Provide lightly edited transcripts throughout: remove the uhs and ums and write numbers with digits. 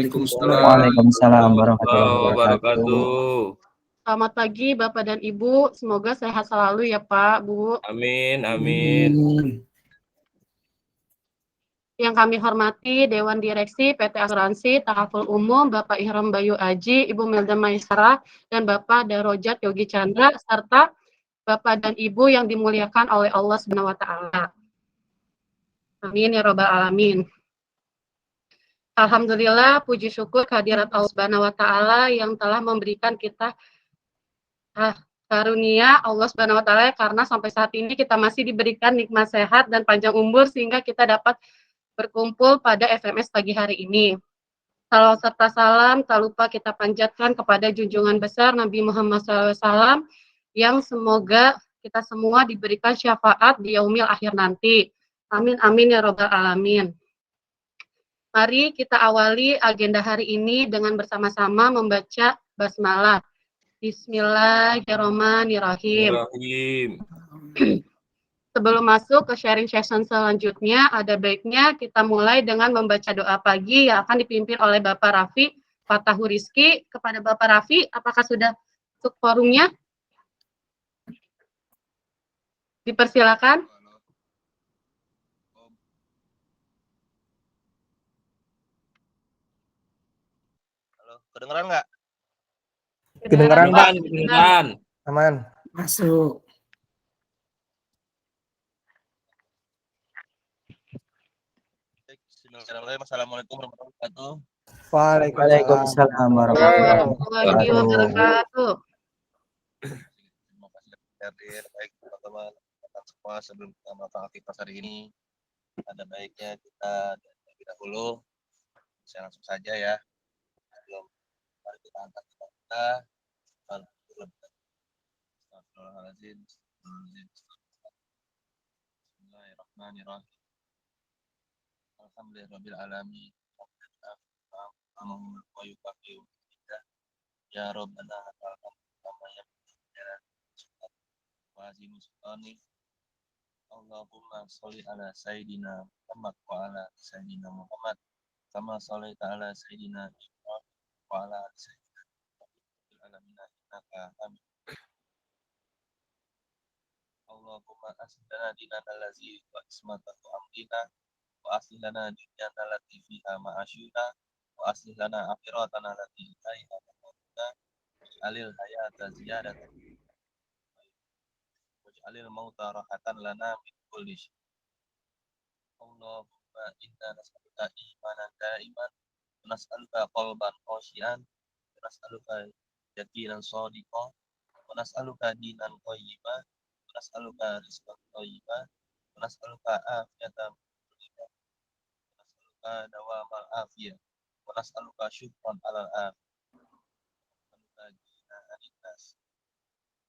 Waalaikumsalam warahmatullahi wabarakatuh. Selamat pagi Bapak dan Ibu, semoga sehat selalu ya Pak, Bu. Amin, amin. Yang kami hormati Dewan Direksi PT Asuransi Takaful Umum, Bapak Ihram Bayu Aji, Ibu Melda Maisarah, dan Bapak Darojat Yogi Chandra, serta Bapak dan Ibu yang dimuliakan oleh Allah Subhanahu wa Ta'ala. Amin ya Rabbal Alamin. Alhamdulillah, puji syukur kehadirat Allah Subhanahu wa Ta'ala yang telah memberikan kita karunia Allah Subhanahu wa Ta'ala, karena sampai saat ini kita masih diberikan nikmat sehat dan panjang umur sehingga kita dapat berkumpul pada FMS pagi hari ini. Salawat serta salam tak lupa kita panjatkan kepada junjungan besar Nabi Muhammad SAW yang semoga kita semua diberikan syafaat di yaumil akhir nanti. Amin amin ya Rabbal Alamin. Mari kita awali agenda hari ini dengan bersama-sama membaca basmalah. Bismillahirrahmanirrahim. Sebelum masuk ke sharing session selanjutnya, ada baiknya kita mulai dengan membaca doa pagi yang akan dipimpin oleh Bapak Rafi Fatahu Rizki. Kepada Bapak Rafi, apakah sudah masuk forumnya? Dipersilakan. Halo, kedengeran nggak? Kedengeran, Pak. Kedengeran. Aman. Masuk. Assalamualaikum warahmatullahi wabarakatuh. Waalaikumsalam warahmatullahi wabarakatuh. Terima kasih hadir. Baik teman-teman, semua sebelum kita melakukan aktivitas hari ini, ada baiknya kita terlebih dahulu. Saya langsung saja ya. Sebelum mari kita angkat kita. Bismillahirrahmanirrahim. Alhamdulillahirabbil alamin. Wa yuqatiu ya rabbana alhamdulillah wa azimusani. Allahumma sholli ala sayidina Muhammad wa ala sayidina Muhammad kama shallaita ala sayidina Ibrahim wa ala sayidina alamin innaka hamid. Allahumma aslina dinana allazi wa ismatahu amrina wa aslina dunyana allati fiha ma'asyuna wa aslina akhiratana allati ilaiha ma'asyuna alil hayata ziyadatan waj'alil mauta rahatan lana min kulli syai. Allahumma inna nas'aluka imanan daiman wa nas'aluka qalban khashian wa nas'aluka yaqinan shadiqan wa nas'aluka dinan qayyiman wa nas'aluka rizqan thayyiban wa nas'aluka afiyatan wa nas'aluka dawamal afiyah wa nas'aluka syukran alal afiyah wa nas'aluka ghina'a linnas.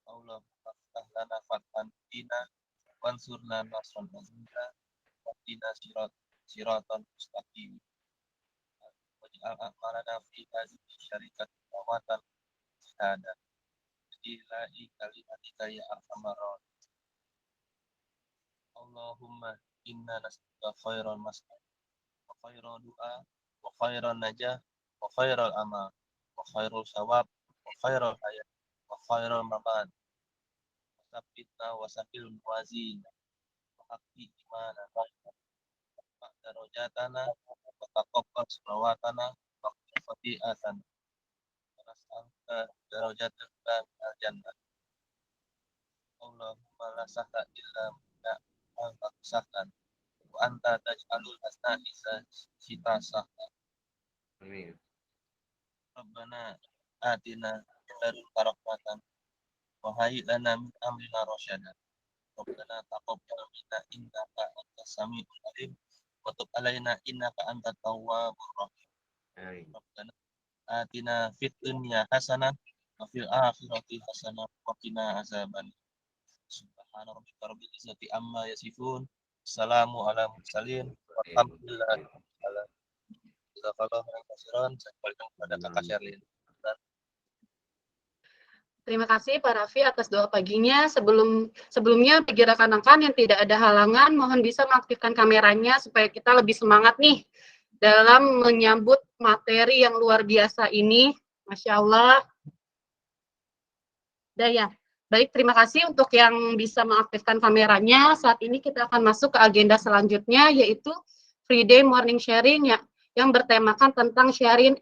Allahumma ftah lana fathan dina wansurna nasran azimna wahdina siratan mustaqim waj'al a'malana fi hadhihi syarikati tawatan sihadan ilahi kalimatika ya arhamar rahimin. Allahumma inna nas'aluka khairal mas'al wa khairal du'a wa khairal najah wa khairal amal wa khairal sawab wa khairal hayat wa khairal mamat wa sabitna wa sabil muwazin wa haqqi imana wa darajatana wa taqabbal salawatana wa khati'atan wa nas'aluka darajatal jannah. Allahumma la sahla illa ma sahlan wa anta taj'alul hasana sita sahla. Amin. Rabbana atina min ladunka rahmatan wa hayyi lana min amrina rasyada. Rabbana taqabbal minna innaka antas samiul alim wa tub alaina innaka antat tawwabur rahim. Amin. Rabbana atina fid dunya hasanah wa fil akhirati hasanah wa qina azaban. Subhana rabbika rabbil izzati amma yasifun. Assalamu ala mursalin. Alhamdulillah. Jazakallahu khairan. Saya kembalikan kepada Kakak Sherlin. Terima kasih Pak Raffi atas doa paginya. Sebelumnya bagi rekan-rekan yang tidak ada halangan, mohon bisa mengaktifkan kameranya supaya kita lebih semangat nih dalam menyambut materi yang luar biasa ini. Masya Allah. Udah ya. Baik, terima kasih untuk yang bisa mengaktifkan kameranya. Saat ini kita akan masuk ke agenda selanjutnya, yaitu Free Day Morning Sharing ya, yang bertemakan tentang sharing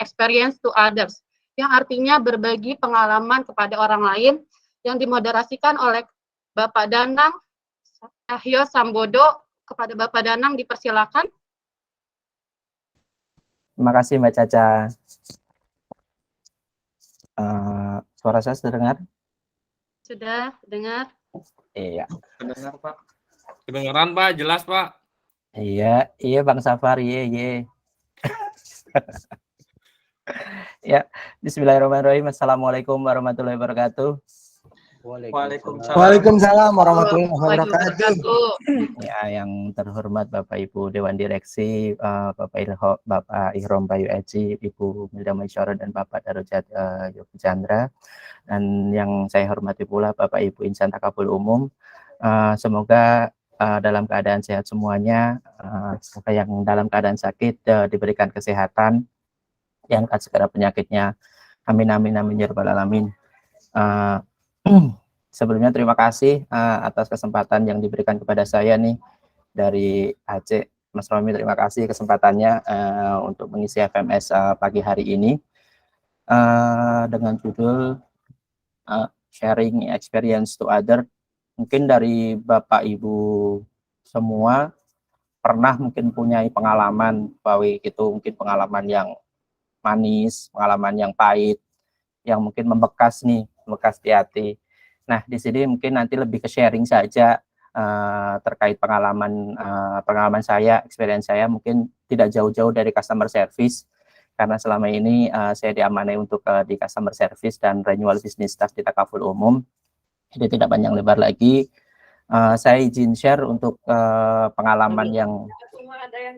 experience to others, yang artinya berbagi pengalaman kepada orang lain, yang dimoderasikan oleh Bapak Danang Cahyo Sambodo. Kepada Bapak Danang dipersilakan. Terima kasih Mbak Caca. Suara saya sudah dengar? Sudah dengar? Iya. Kedengar, Pak. Kedengaran, Pak. Jelas, Pak. Iya, Bang Safar, iya. Ya, bismillahirrahmanirrahim. Assalamualaikum warahmatullahi wabarakatuh. Waalaikumsalam warahmatullahi wabarakatuh. Ya, yang terhormat Bapak Ibu Dewan Direksi, Bapak Ihrom Bayu Eji, Ibu Milda Maisyara dan Bapak Darujat Yogi Chandra, dan yang saya hormati pula Bapak Ibu Insan Takaful Umum. Semoga dalam keadaan sehat semuanya, semoga yang dalam keadaan sakit diberikan kesehatan, diangkat segala penyakitnya. Amin amin amin ya rabbal alamin. Sebelumnya terima kasih atas kesempatan yang diberikan kepada saya nih dari Aceh. Mas Romi, terima kasih kesempatannya untuk mengisi FMS pagi hari ini dengan judul Sharing Experience to Other. Mungkin dari Bapak Ibu semua pernah mungkin punya pengalaman bahwa itu mungkin pengalaman yang manis, pengalaman yang pahit, yang mungkin membekas di hati. Nah, di sini mungkin nanti lebih ke sharing saja terkait pengalaman saya, experience saya, mungkin tidak jauh-jauh dari customer service, karena selama ini saya diamanai untuk di customer service dan renewal business staff di Takaful Umum. Jadi tidak panjang lebar lagi, saya izin share untuk pengalaman yang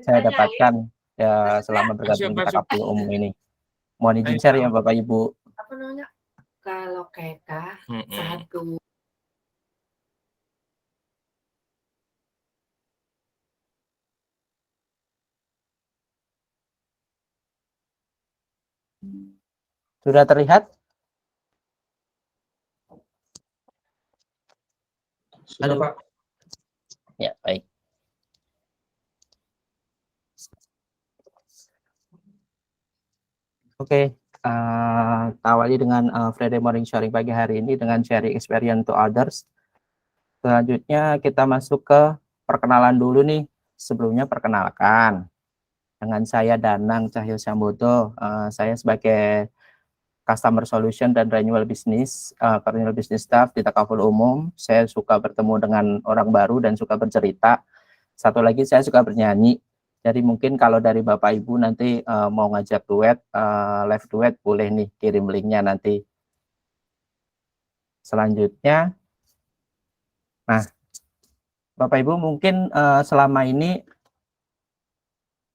saya dapatkan ya selama bergabung di Takaful Umum ini. Mohon izin share ya Bapak Ibu. Apa namanya? Kalau keka satu. Sudah terlihat? Sudah, Pak. Ya, baik. Oke, awali dengan Friday Morning Sharing pagi hari ini dengan sharing experience to others. Selanjutnya kita masuk ke perkenalan dulu nih. Sebelumnya perkenalkan, dengan saya Danang Cahyo Sambodo. Saya sebagai Customer Solution dan Renewal Business Staff di Takaful Umum. Saya suka bertemu dengan orang baru dan suka bercerita. Satu lagi saya suka bernyanyi. Jadi mungkin kalau dari Bapak Ibu nanti mau ngajak duet, live duet, boleh nih kirim linknya nanti. Selanjutnya, nah Bapak Ibu mungkin selama ini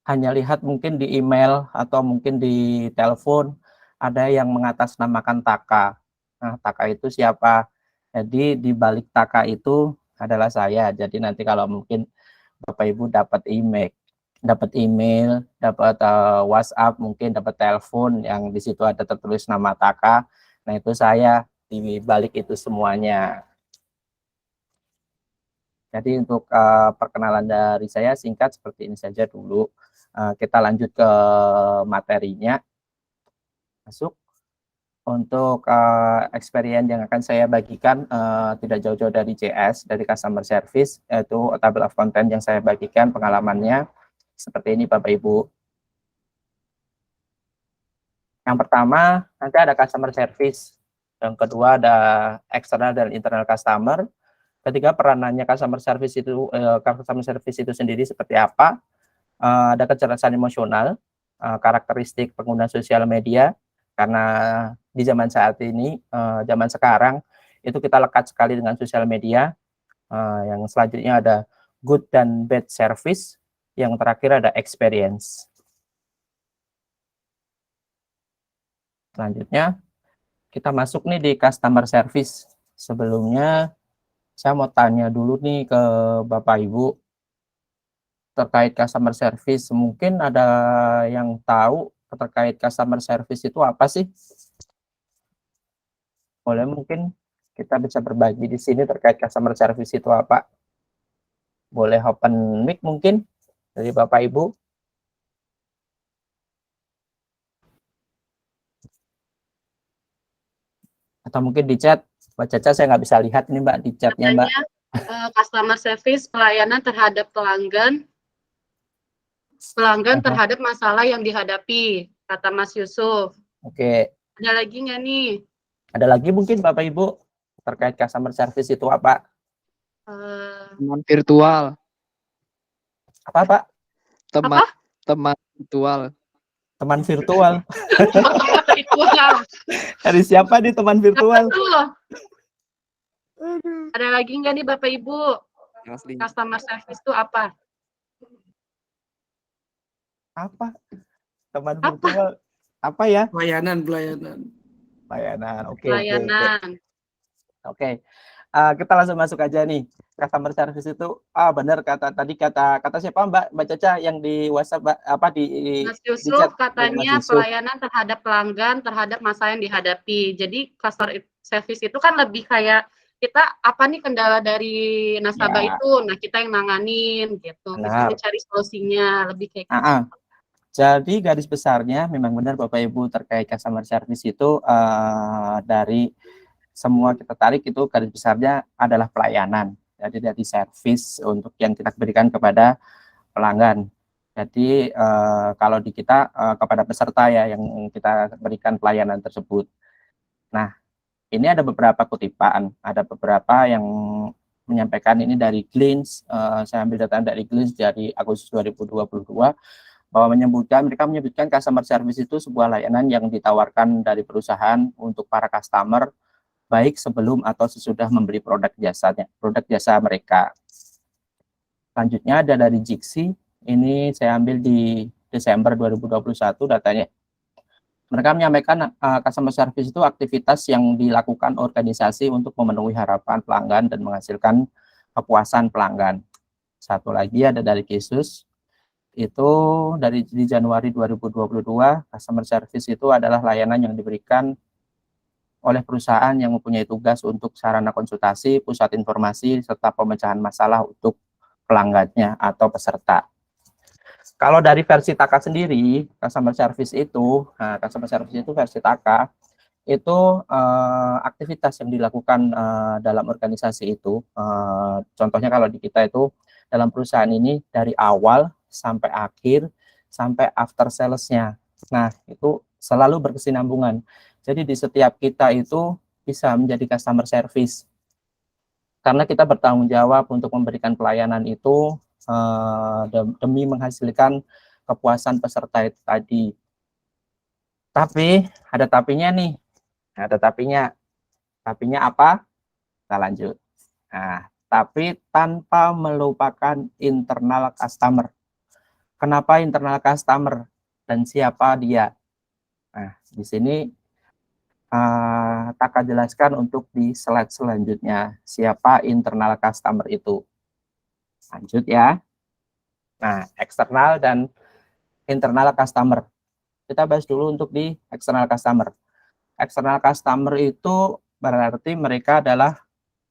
hanya lihat mungkin di email atau mungkin di telepon ada yang mengatasnamakan Taka. Nah, Taka itu siapa? Jadi di balik Taka itu adalah saya. Jadi nanti kalau mungkin Bapak Ibu dapat email, dapat WhatsApp, mungkin dapat telepon yang di situ ada tertulis nama Taka. Nah, itu saya di balik itu semuanya. Jadi untuk perkenalan dari saya singkat seperti ini saja dulu. Kita lanjut ke materinya. Masuk. Untuk experience yang akan saya bagikan tidak jauh-jauh dari CS, dari customer service, yaitu table of content yang saya bagikan pengalamannya. Seperti ini Bapak Ibu. Yang pertama nanti ada customer service, yang kedua ada external dan internal customer, ketiga peranannya customer service itu sendiri seperti apa, ada kecerdasan emosional, karakteristik pengguna sosial media, karena di zaman saat ini, zaman sekarang itu kita lekat sekali dengan sosial media. Yang selanjutnya ada good dan bad service. Yang terakhir ada experience. Selanjutnya kita masuk nih di customer service. Sebelumnya saya mau tanya dulu nih ke Bapak Ibu terkait customer service. Mungkin ada yang tahu terkait customer service itu apa sih? Boleh mungkin kita bisa berbagi di sini terkait customer service itu apa? Boleh open mic mungkin dari Bapak Ibu. Atau mungkin di chat. Mbak Caca saya nggak bisa lihat nih Mbak di chatnya Mbak. Katanya customer service pelayanan terhadap pelanggan terhadap masalah yang dihadapi, kata Mas Yusuf. Oke. Ada lagi nggak nih? Ada lagi mungkin Bapak Ibu terkait customer service itu apa? Teman virtual. Apa Pak? Teman virtual. Teman virtual. Virtual. Dari siapa nih teman virtual? Ada lagi nggak nih Bapak Ibu? Customer service itu apa? Apa? Teman virtual. Apa ya? Pelayanan. Oke. Pelayanan. Oke. Kita langsung masuk aja nih. Customer service itu benar kata siapa Mbak Caca yang di WhatsApp di Mas Yusuf chat? katanya Mas Yusuf. pelayanan terhadap pelanggan terhadap masalah yang dihadapi. Jadi customer service itu kan lebih kayak kita apa nih kendala dari nasabah itu, nah kita yang nanganin gitu. Kita mencari solusinya lebih kayak gitu. Jadi garis besarnya memang benar Bapak Ibu terkait customer service itu dari semua kita tarik itu garis besarnya adalah pelayanan. Jadi dari service untuk yang kita berikan kepada pelanggan. Jadi kalau di kita kepada peserta ya yang kita berikan pelayanan tersebut. Nah, ini ada beberapa kutipan, ada beberapa yang menyampaikan ini dari Glints. Saya ambil data dari Glints dari Agustus 2022 bahwa mereka menyebutkan customer service itu sebuah layanan yang ditawarkan dari perusahaan untuk para customer baik sebelum atau sesudah membeli produk jasa mereka. Selanjutnya ada dari Jixi, ini saya ambil di Desember 2021 datanya. Mereka menyampaikan customer service itu aktivitas yang dilakukan organisasi untuk memenuhi harapan pelanggan dan menghasilkan kepuasan pelanggan. Satu lagi ada dari Kisus, itu di Januari 2022, customer service itu adalah layanan yang diberikan oleh perusahaan yang mempunyai tugas untuk sarana konsultasi, pusat informasi, serta pemecahan masalah untuk pelanggannya atau peserta. Kalau dari versi TAKA sendiri, customer service itu versi TAKA, itu aktivitas yang dilakukan dalam organisasi itu, contohnya kalau di kita itu, dalam perusahaan ini dari awal sampai akhir, sampai after sales-nya. Nah, itu selalu berkesinambungan. Jadi di setiap kita itu bisa menjadi customer service. Karena kita bertanggung jawab untuk memberikan pelayanan itu demi menghasilkan kepuasan peserta itu tadi. Tapi ada tapinya nih. Ada tapinya. Tapinya apa? Kita lanjut. Nah, tapi tanpa melupakan internal customer. Kenapa internal customer dan siapa dia? Nah, di sini Taka jelaskan untuk di slide selanjutnya siapa internal customer itu. Lanjut ya. Nah, eksternal dan internal customer. Kita bahas dulu untuk di eksternal customer. Eksternal customer itu berarti mereka adalah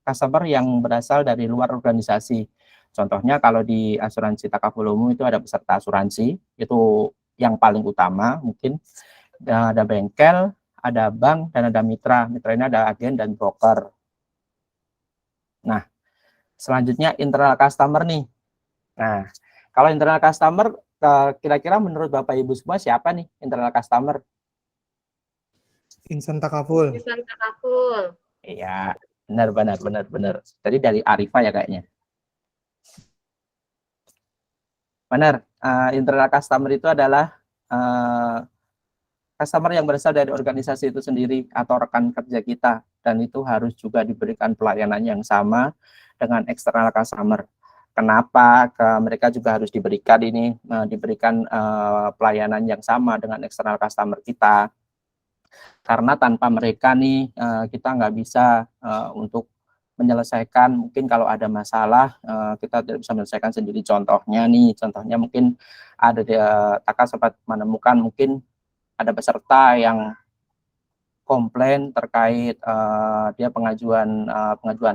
customer yang berasal dari luar organisasi. Contohnya kalau di asuransi Takaful itu ada peserta asuransi, itu yang paling utama mungkin. Ada bengkel, ada bank, dan ada mitra. Mitra ini ada agen dan broker. Nah, selanjutnya internal customer nih. Nah, kalau internal customer, kira-kira menurut Bapak Ibu semua siapa nih internal customer? Insan Takaful. Insan Takaful. Iya, benar. Tadi dari Arifa ya kayaknya. Benar, internal customer itu adalah customer yang berasal dari organisasi itu sendiri atau rekan kerja kita, dan itu harus juga diberikan pelayanan yang sama dengan eksternal customer. Kenapa mereka juga harus diberikan pelayanan yang sama dengan eksternal customer kita? Karena tanpa mereka nih kita nggak bisa untuk menyelesaikan, mungkin kalau ada masalah kita tidak bisa menyelesaikan sendiri. Contohnya mungkin ada Taka sempat menemukan mungkin ada peserta yang komplain terkait dia pengajuan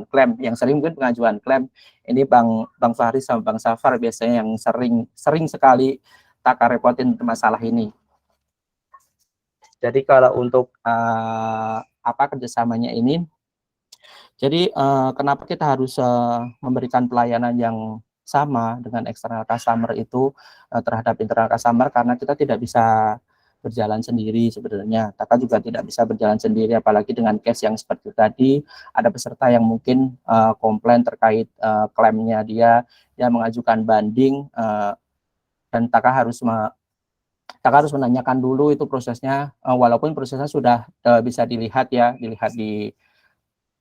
klaim, yang sering mungkin pengajuan klaim ini Bang Fahri sama Bang Safar biasanya yang sering sekali Taka repotin masalah ini. Jadi kalau untuk kerjasamanya ini, jadi kenapa kita harus memberikan pelayanan yang sama dengan external customer itu terhadap internal customer, karena kita tidak bisa berjalan sendiri sebenarnya. Taka juga tidak bisa berjalan sendiri, apalagi dengan case yang seperti tadi, ada peserta yang mungkin komplain terkait klaimnya dia mengajukan banding, dan Taka harus menanyakan dulu itu prosesnya, walaupun prosesnya sudah bisa dilihat di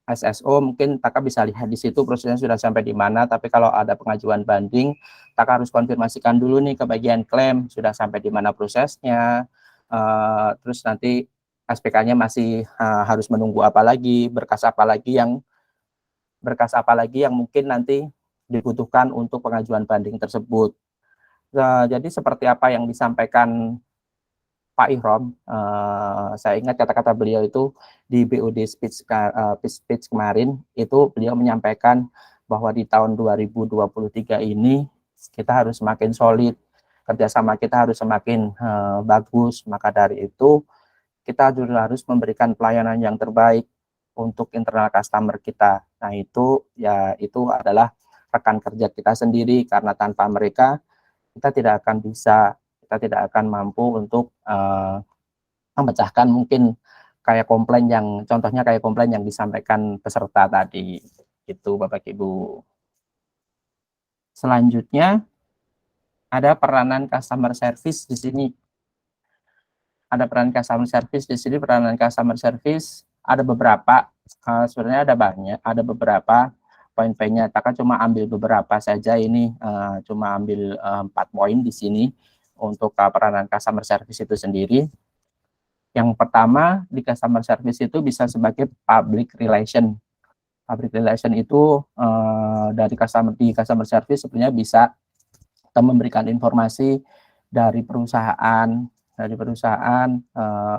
SSO, mungkin Taka bisa lihat di situ prosesnya sudah sampai di mana, tapi kalau ada pengajuan banding, Taka harus konfirmasikan dulu nih ke bagian klaim, sudah sampai di mana prosesnya, terus nanti SPK-nya masih harus menunggu apa lagi, berkas apa lagi yang mungkin nanti dibutuhkan untuk pengajuan banding tersebut. Jadi seperti apa yang disampaikan Pak Ihrom, saya ingat kata-kata beliau itu di BOD speech kemarin, itu beliau menyampaikan bahwa di tahun 2023 ini kita harus semakin solid, kerjasama kita harus semakin bagus. Maka dari itu kita juga harus memberikan pelayanan yang terbaik untuk internal customer kita. Nah itu adalah rekan kerja kita sendiri, karena tanpa mereka kita tidak akan mampu untuk memecahkan mungkin contohnya kayak komplain yang disampaikan peserta tadi. Itu Bapak Ibu. Selanjutnya ada peranan customer service di sini. Peranan customer service ada beberapa, sebenarnya ada beberapa poin-poinnya. Taka cuma ambil beberapa saja ini, cuma ambil 4 poin di sini untuk peranan customer service itu sendiri. Yang pertama, di customer service itu bisa sebagai public relation. Public relation itu di customer service sebenarnya bisa kita memberikan informasi dari perusahaan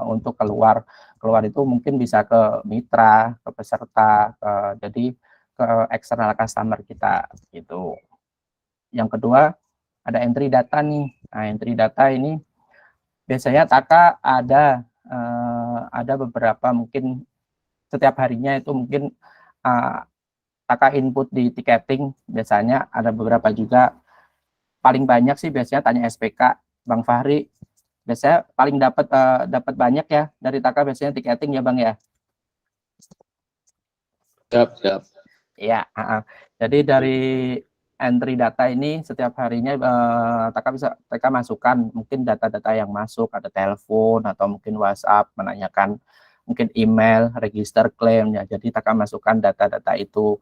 untuk keluar itu mungkin bisa ke mitra, ke peserta, jadi ke eksternal customer kita gitu. Yang kedua, ada entry data nih. Nah, entry data ini biasanya Taka ada beberapa, mungkin setiap harinya itu mungkin Taka input di tiketing, biasanya ada beberapa juga. Paling banyak sih biasanya tanya SPK. Bang Fahri biasanya paling dapat banyak ya dari Taka biasanya tiketing ya Bang ya. Siap. Ya, jadi dari entry data ini setiap harinya Taka masukkan mungkin data-data yang masuk, ada telepon atau mungkin WhatsApp, menanyakan mungkin email, register klaim ya. Jadi Taka masukkan data-data itu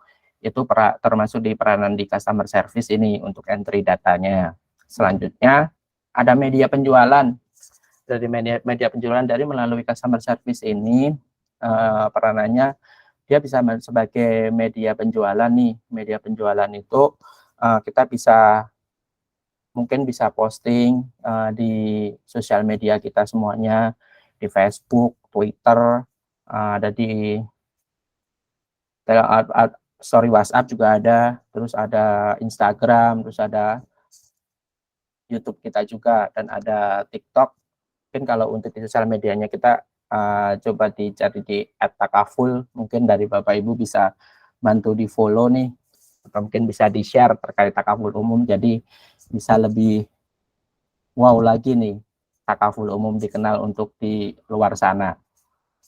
termasuk di peranan di customer service ini untuk entry datanya. Selanjutnya ada media penjualan. Dari media penjualan dari melalui customer service ini, peranannya dia bisa sebagai media penjualan nih. Media penjualan itu kita mungkin bisa posting di sosial media kita semuanya, di Facebook, Twitter, ada di story WhatsApp juga ada, terus ada Instagram, terus ada YouTube kita juga, dan ada TikTok. Mungkin kalau untuk di sosial medianya kita coba dicari di @takaful, mungkin dari Bapak Ibu bisa bantu di follow nih, atau mungkin bisa di share terkait takaful umum, jadi bisa lebih wow lagi nih takaful umum dikenal untuk di luar sana.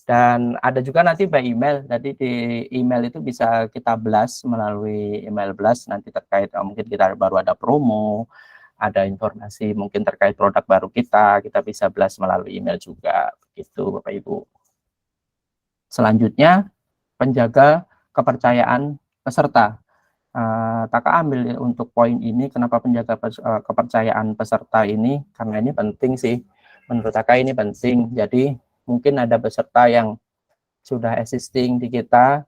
Dan ada juga nanti by email, jadi di email itu bisa kita blast melalui email blast nanti terkait mungkin kita baru ada promo, ada informasi mungkin terkait produk baru kita bisa blast melalui email juga, begitu Bapak Ibu. Selanjutnya, penjaga kepercayaan peserta. Taka ambil untuk poin ini, kenapa penjaga kepercayaan peserta ini, karena ini penting sih, menurut Taka ini penting. Jadi mungkin ada peserta yang sudah existing di kita,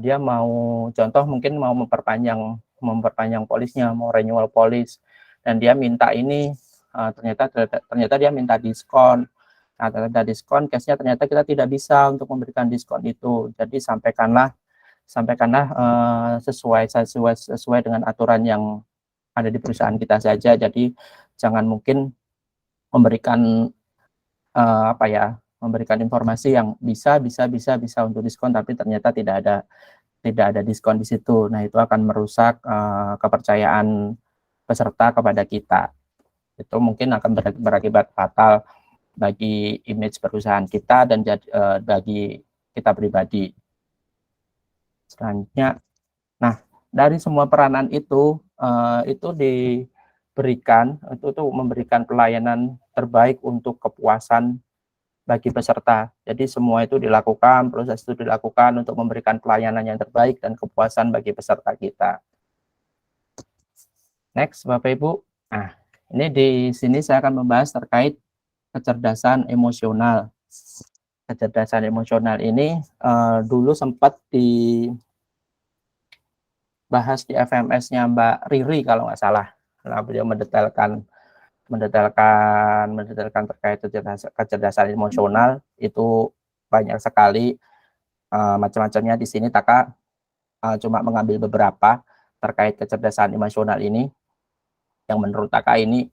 dia mau contoh mungkin mau memperpanjang polisnya, mau renewal polis, dan dia minta ini ternyata dia minta diskon. Nah, ternyata diskon, case-nya ternyata kita tidak bisa untuk memberikan diskon itu. Jadi sampaikanlah sesuai dengan aturan yang ada di perusahaan kita saja. Jadi jangan mungkin memberikan memberikan informasi yang bisa untuk diskon, tapi ternyata tidak ada diskon di situ. Nah, itu akan merusak kepercayaan peserta kepada kita. Itu mungkin akan berakibat fatal bagi image perusahaan kita dan bagi kita pribadi. Selanjutnya, nah dari semua peranan itu diberikan itu memberikan pelayanan terbaik untuk kepuasan bagi peserta. Jadi semua itu dilakukan, proses itu dilakukan untuk memberikan pelayanan yang terbaik dan kepuasan bagi peserta kita. Next, Bapak Ibu. Nah, ini di sini saya akan membahas terkait kecerdasan emosional. Kecerdasan emosional ini dulu sempat dibahas di FMS-nya Mbak Riri kalau nggak salah. Nah, beliau mendetailkan terkait kecerdasan emosional itu banyak sekali macam-macamnya. Di sini Taka cuma mengambil beberapa terkait kecerdasan emosional ini yang menurut Taka ini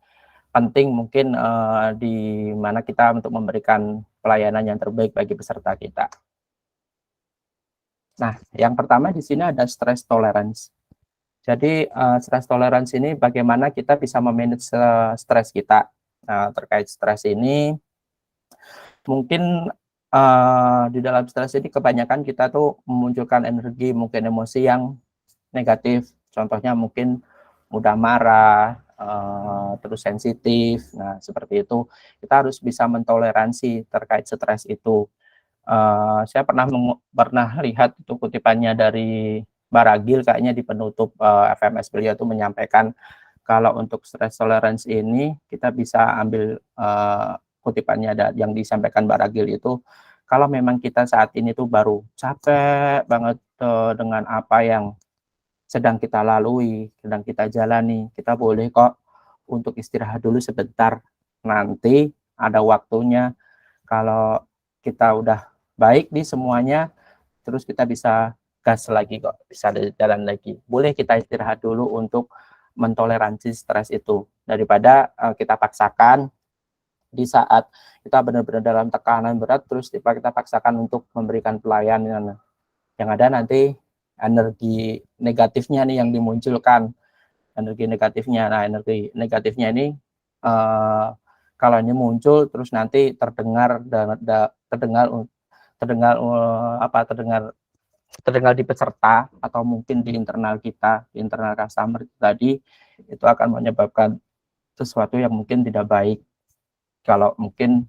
penting mungkin di mana kita untuk memberikan pelayanan yang terbaik bagi peserta kita. Nah, yang pertama di sini ada stress tolerance. Jadi stress tolerance ini bagaimana kita bisa memanage stres kita. Nah, terkait stres ini mungkin di dalam stres ini kebanyakan kita tuh memunculkan energi, mungkin emosi yang negatif. Contohnya mungkin mudah marah, terus sensitif. Nah, seperti itu kita harus bisa mentoleransi terkait stres itu. Saya pernah lihat itu kutipannya dari Baragil, kayaknya di penutup FMS beliau itu menyampaikan kalau untuk stress tolerance ini kita bisa ambil kutipannya yang disampaikan Baragil itu, kalau memang kita saat ini tuh baru capek banget dengan apa yang sedang kita lalui, sedang kita jalani, kita boleh kok untuk istirahat dulu sebentar. Nanti ada waktunya kalau kita udah baik di semuanya, terus kita bisa gas lagi kok, bisa jalan lagi. Boleh kita istirahat dulu untuk mentoleransi stres itu, daripada kita paksakan di saat kita benar-benar dalam tekanan berat, terus kita paksakan untuk memberikan pelayanan. Yang ada nanti energi negatifnya nih yang dimunculkan, energi negatifnya. Nah, energi negatifnya ini kalau ini muncul terus nanti terdengar di peserta atau mungkin di internal kita, di internal customer tadi, itu akan menyebabkan sesuatu yang mungkin tidak baik. Kalau mungkin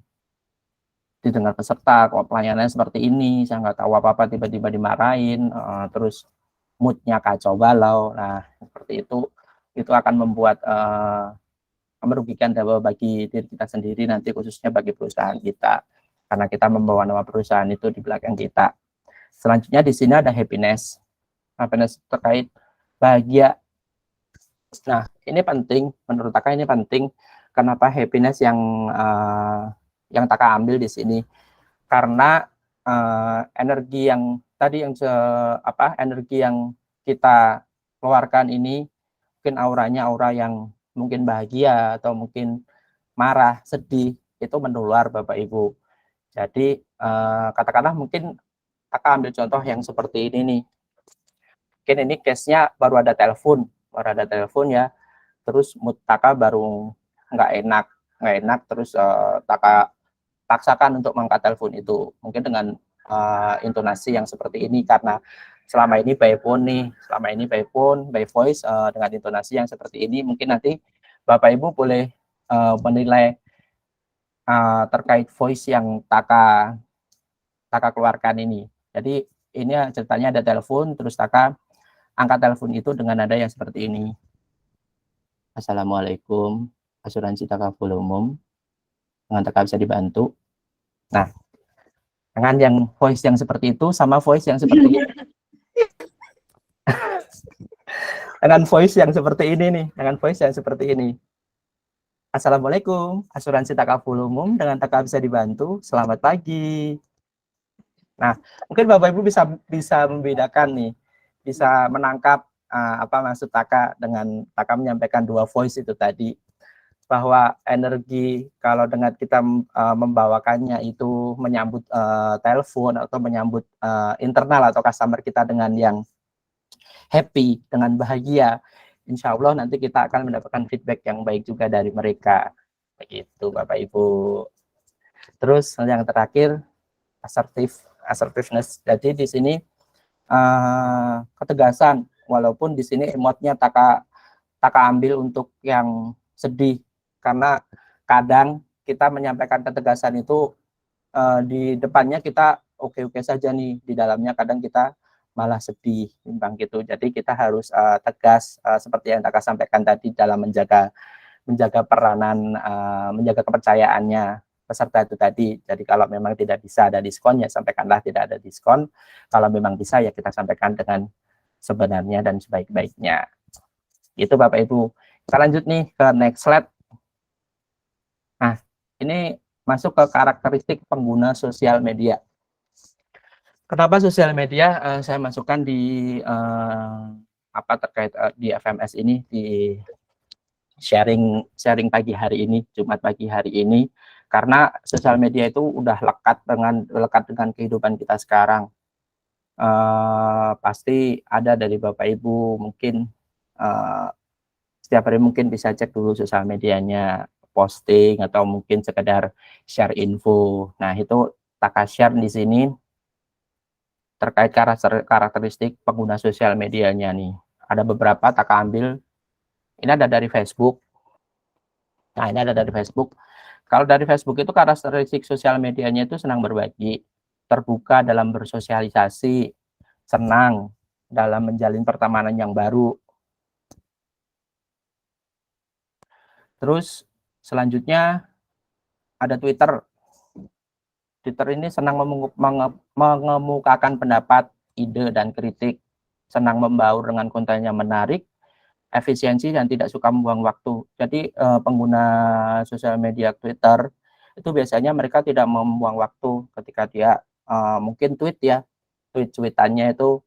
didengar peserta, kok pelayanannya seperti ini, saya nggak tahu apa-apa, tiba-tiba dimarahin, terus moodnya kacau balau. Nah, seperti itu akan membuat merugikan bagi diri kita sendiri nanti, khususnya bagi perusahaan kita, karena kita membawa nama perusahaan itu di belakang kita. Selanjutnya di sini ada happiness terkait bahagia. Nah, ini penting, menurut Taka ini penting. Kenapa happiness yang Taka ambil di sini? Karena energi yang tadi energi yang kita keluarkan ini mungkin auranya aura yang mungkin bahagia atau mungkin marah, sedih, itu menular Bapak Ibu. Jadi katakanlah mungkin Taka ambil contoh yang seperti ini nih. Mungkin ini case-nya baru ada telepon ya. Terus mood Taka baru nggak enak, terus Taka paksakan untuk mengangkat telepon itu. Mungkin dengan intonasi yang seperti ini, karena selama ini by voice, dengan intonasi yang seperti ini, mungkin nanti Bapak Ibu boleh menilai terkait voice yang Taka keluarkan ini. Jadi ini ceritanya ada telepon, terus Taka angkat telepon itu dengan nada yang seperti ini. Assalamualaikum, asuransi Taka full umum, dengan Taka bisa dibantu. Nah, dengan yang voice yang seperti itu sama voice yang seperti ini, Dengan voice yang seperti ini nih, dengan voice yang seperti ini. Assalamualaikum, asuransi takaful umum dengan taka bisa dibantu. Selamat pagi. Nah, mungkin Bapak Ibu bisa membedakan nih, bisa menangkap apa maksud taka dengan taka menyampaikan dua voice itu tadi, bahwa energi kalau dengan kita membawakannya itu menyambut telepon atau menyambut internal atau customer kita dengan yang happy, dengan bahagia, insya Allah nanti kita akan mendapatkan feedback yang baik juga dari mereka. Begitu Bapak Ibu. Terus yang terakhir, assertiveness. Jadi di sini ketegasan, walaupun di sini emotnya taka ambil untuk yang sedih, karena kadang kita menyampaikan ketegasan itu di depannya kita oke-oke saja nih, di dalamnya kadang kita malah sedih, timbang gitu. Jadi kita harus tegas seperti yang Taka sampaikan tadi dalam menjaga peranan, menjaga kepercayaannya peserta itu tadi. Jadi kalau memang tidak bisa ada diskon, ya sampaikanlah tidak ada diskon. Kalau memang bisa, ya kita sampaikan dengan sebenarnya dan sebaik-baiknya. Itu Bapak Ibu. Kita lanjut nih ke next slide. Nah, ini masuk ke karakteristik pengguna sosial media. Kenapa sosial media saya masukkan di apa terkait di FMS ini, di sharing pagi hari ini, Jumat pagi hari ini, karena sosial media itu udah lekat dengan kehidupan kita sekarang. Pasti ada dari Bapak Ibu mungkin setiap hari mungkin bisa cek dulu sosial medianya, posting atau mungkin sekedar share info. Nah, itu Taka share di sini terkait karakteristik pengguna sosial medianya nih. Ada beberapa Taka ambil. Ini ada dari Facebook. Nah, ini ada dari Facebook. Kalau dari Facebook itu karakteristik sosial medianya itu senang berbagi, terbuka dalam bersosialisasi, senang dalam menjalin pertemanan yang baru. Terus selanjutnya ada Twitter. Twitter ini senang mengemukakan pendapat, ide, dan kritik, senang membaur dengan konten yang menarik, efisiensi, dan tidak suka membuang waktu. Jadi pengguna sosial media Twitter itu biasanya mereka tidak membuang waktu ketika dia mungkin tweetannya itu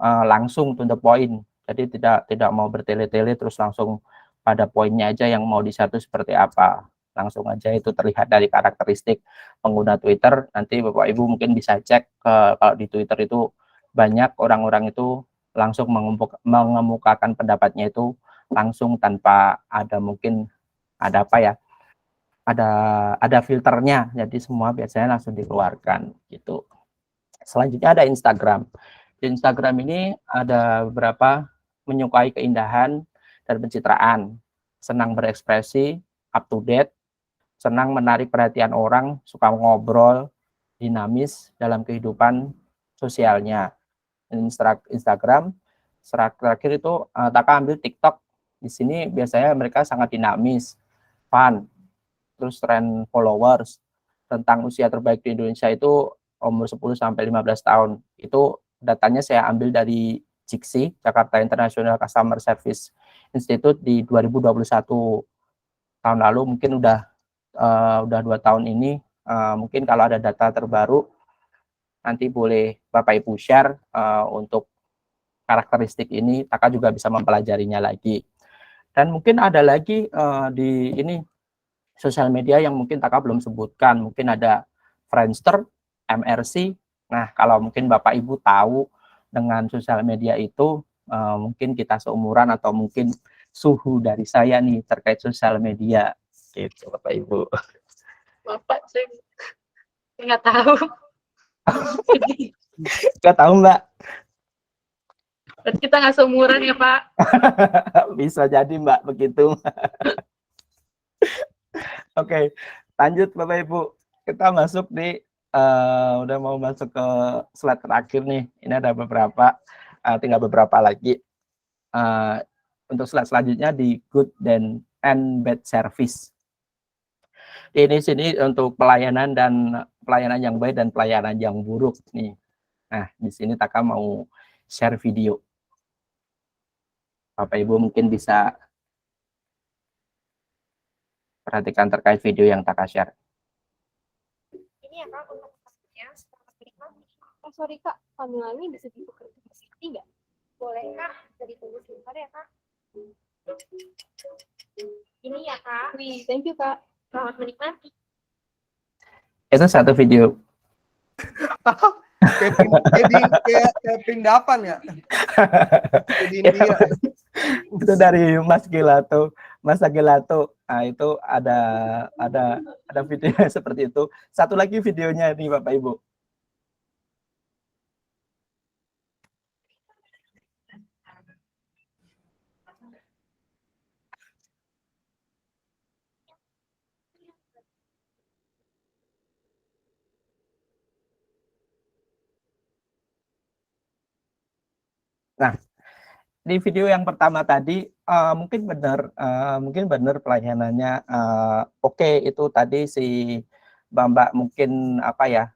langsung to the point. Jadi tidak mau bertele-tele terus langsung pada poinnya aja yang mau di-satu seperti apa. Langsung aja itu terlihat dari karakteristik pengguna Twitter. Nanti Bapak Ibu mungkin bisa cek kalau di Twitter itu banyak orang-orang itu langsung mengemukakan pendapatnya itu langsung tanpa ada mungkin ada apa ya, ada filternya, jadi semua biasanya langsung dikeluarkan gitu. Selanjutnya ada Instagram. Di Instagram ini ada beberapa menyukai keindahan dan pencitraan, senang berekspresi, up to date, senang menarik perhatian orang, suka ngobrol, dinamis dalam kehidupan sosialnya. Instagram. Terakhir itu Taka ambil TikTok. Di sini biasanya mereka sangat dinamis, fun, terus tren followers. Tentang usia terbaik di Indonesia itu umur 10 sampai 15 tahun. Itu datanya saya ambil dari JICSI, Jakarta International Customer Service Institute di 2021. Tahun lalu mungkin udah 2 tahun ini, mungkin kalau ada data terbaru nanti boleh Bapak Ibu share untuk karakteristik ini, Taka juga bisa mempelajarinya lagi. Dan mungkin ada lagi di ini sosial media yang mungkin Taka belum sebutkan, mungkin ada Friendster, MRC. Nah, kalau mungkin Bapak Ibu tahu dengan sosial media itu, mungkin kita seumuran atau mungkin suhu dari saya nih terkait sosial media, gitu Bapak Ibu. Bapak saya nggak tahu. Nggak tahu Mbak? Berarti kita nggak seumuran ya Pak? Bisa jadi Mbak begitu. Oke, lanjut Bapak Ibu. Kita masuk di udah mau masuk ke slide terakhir nih. Ini ada beberapa, tinggal beberapa lagi. Untuk slide selanjutnya di good and bad service. Ini sini untuk pelayanan yang baik dan pelayanan yang buruk nih. Nah, di sini Taka mau share video. Bapak Ibu mungkin bisa perhatikan terkait video yang Taka share. Ini ya Kak, untuk maksudnya selamat menikmati. Oh sorry Kak, kehamilannya bisa dibuka di sini nggak? Boleh Kak, bisa ditunggu sebentar ya Kak. Ini ya Kak. Wih, thank you Kak. Selamat menikmati. Itu satu video. Kayak pindapan ya. Di India. Itu dari Mas Gilato. Mas Gilato. Nah, itu ada videonya seperti itu. Satu lagi videonya nih Bapak Ibu. Nah, di video yang pertama tadi mungkin benar pelayanannya oke, itu tadi si Mbak mungkin apa ya,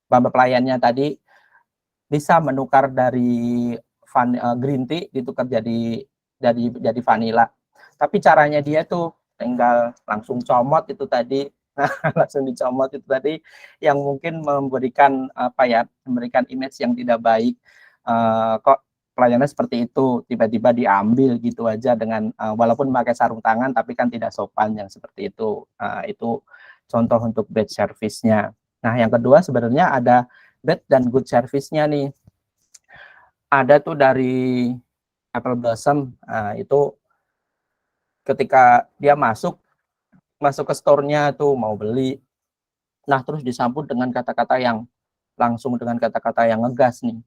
Mbak pelayannya tadi bisa menukar dari green tea ditukar jadi vanilla. Tapi caranya dia tuh tinggal langsung comot itu tadi, langsung dicomot itu tadi, yang mungkin memberikan apa ya, memberikan image yang tidak baik. Kok pelayanannya seperti itu, tiba-tiba diambil gitu aja dengan walaupun memakai sarung tangan tapi kan tidak sopan yang seperti itu. Itu contoh untuk bad service-nya. Nah, yang kedua sebenarnya ada bad dan good service-nya nih. Ada tuh dari Apple Blossom, itu ketika dia masuk ke store-nya tuh mau beli, nah terus disambut dengan kata-kata yang langsung dengan kata-kata yang ngegas nih.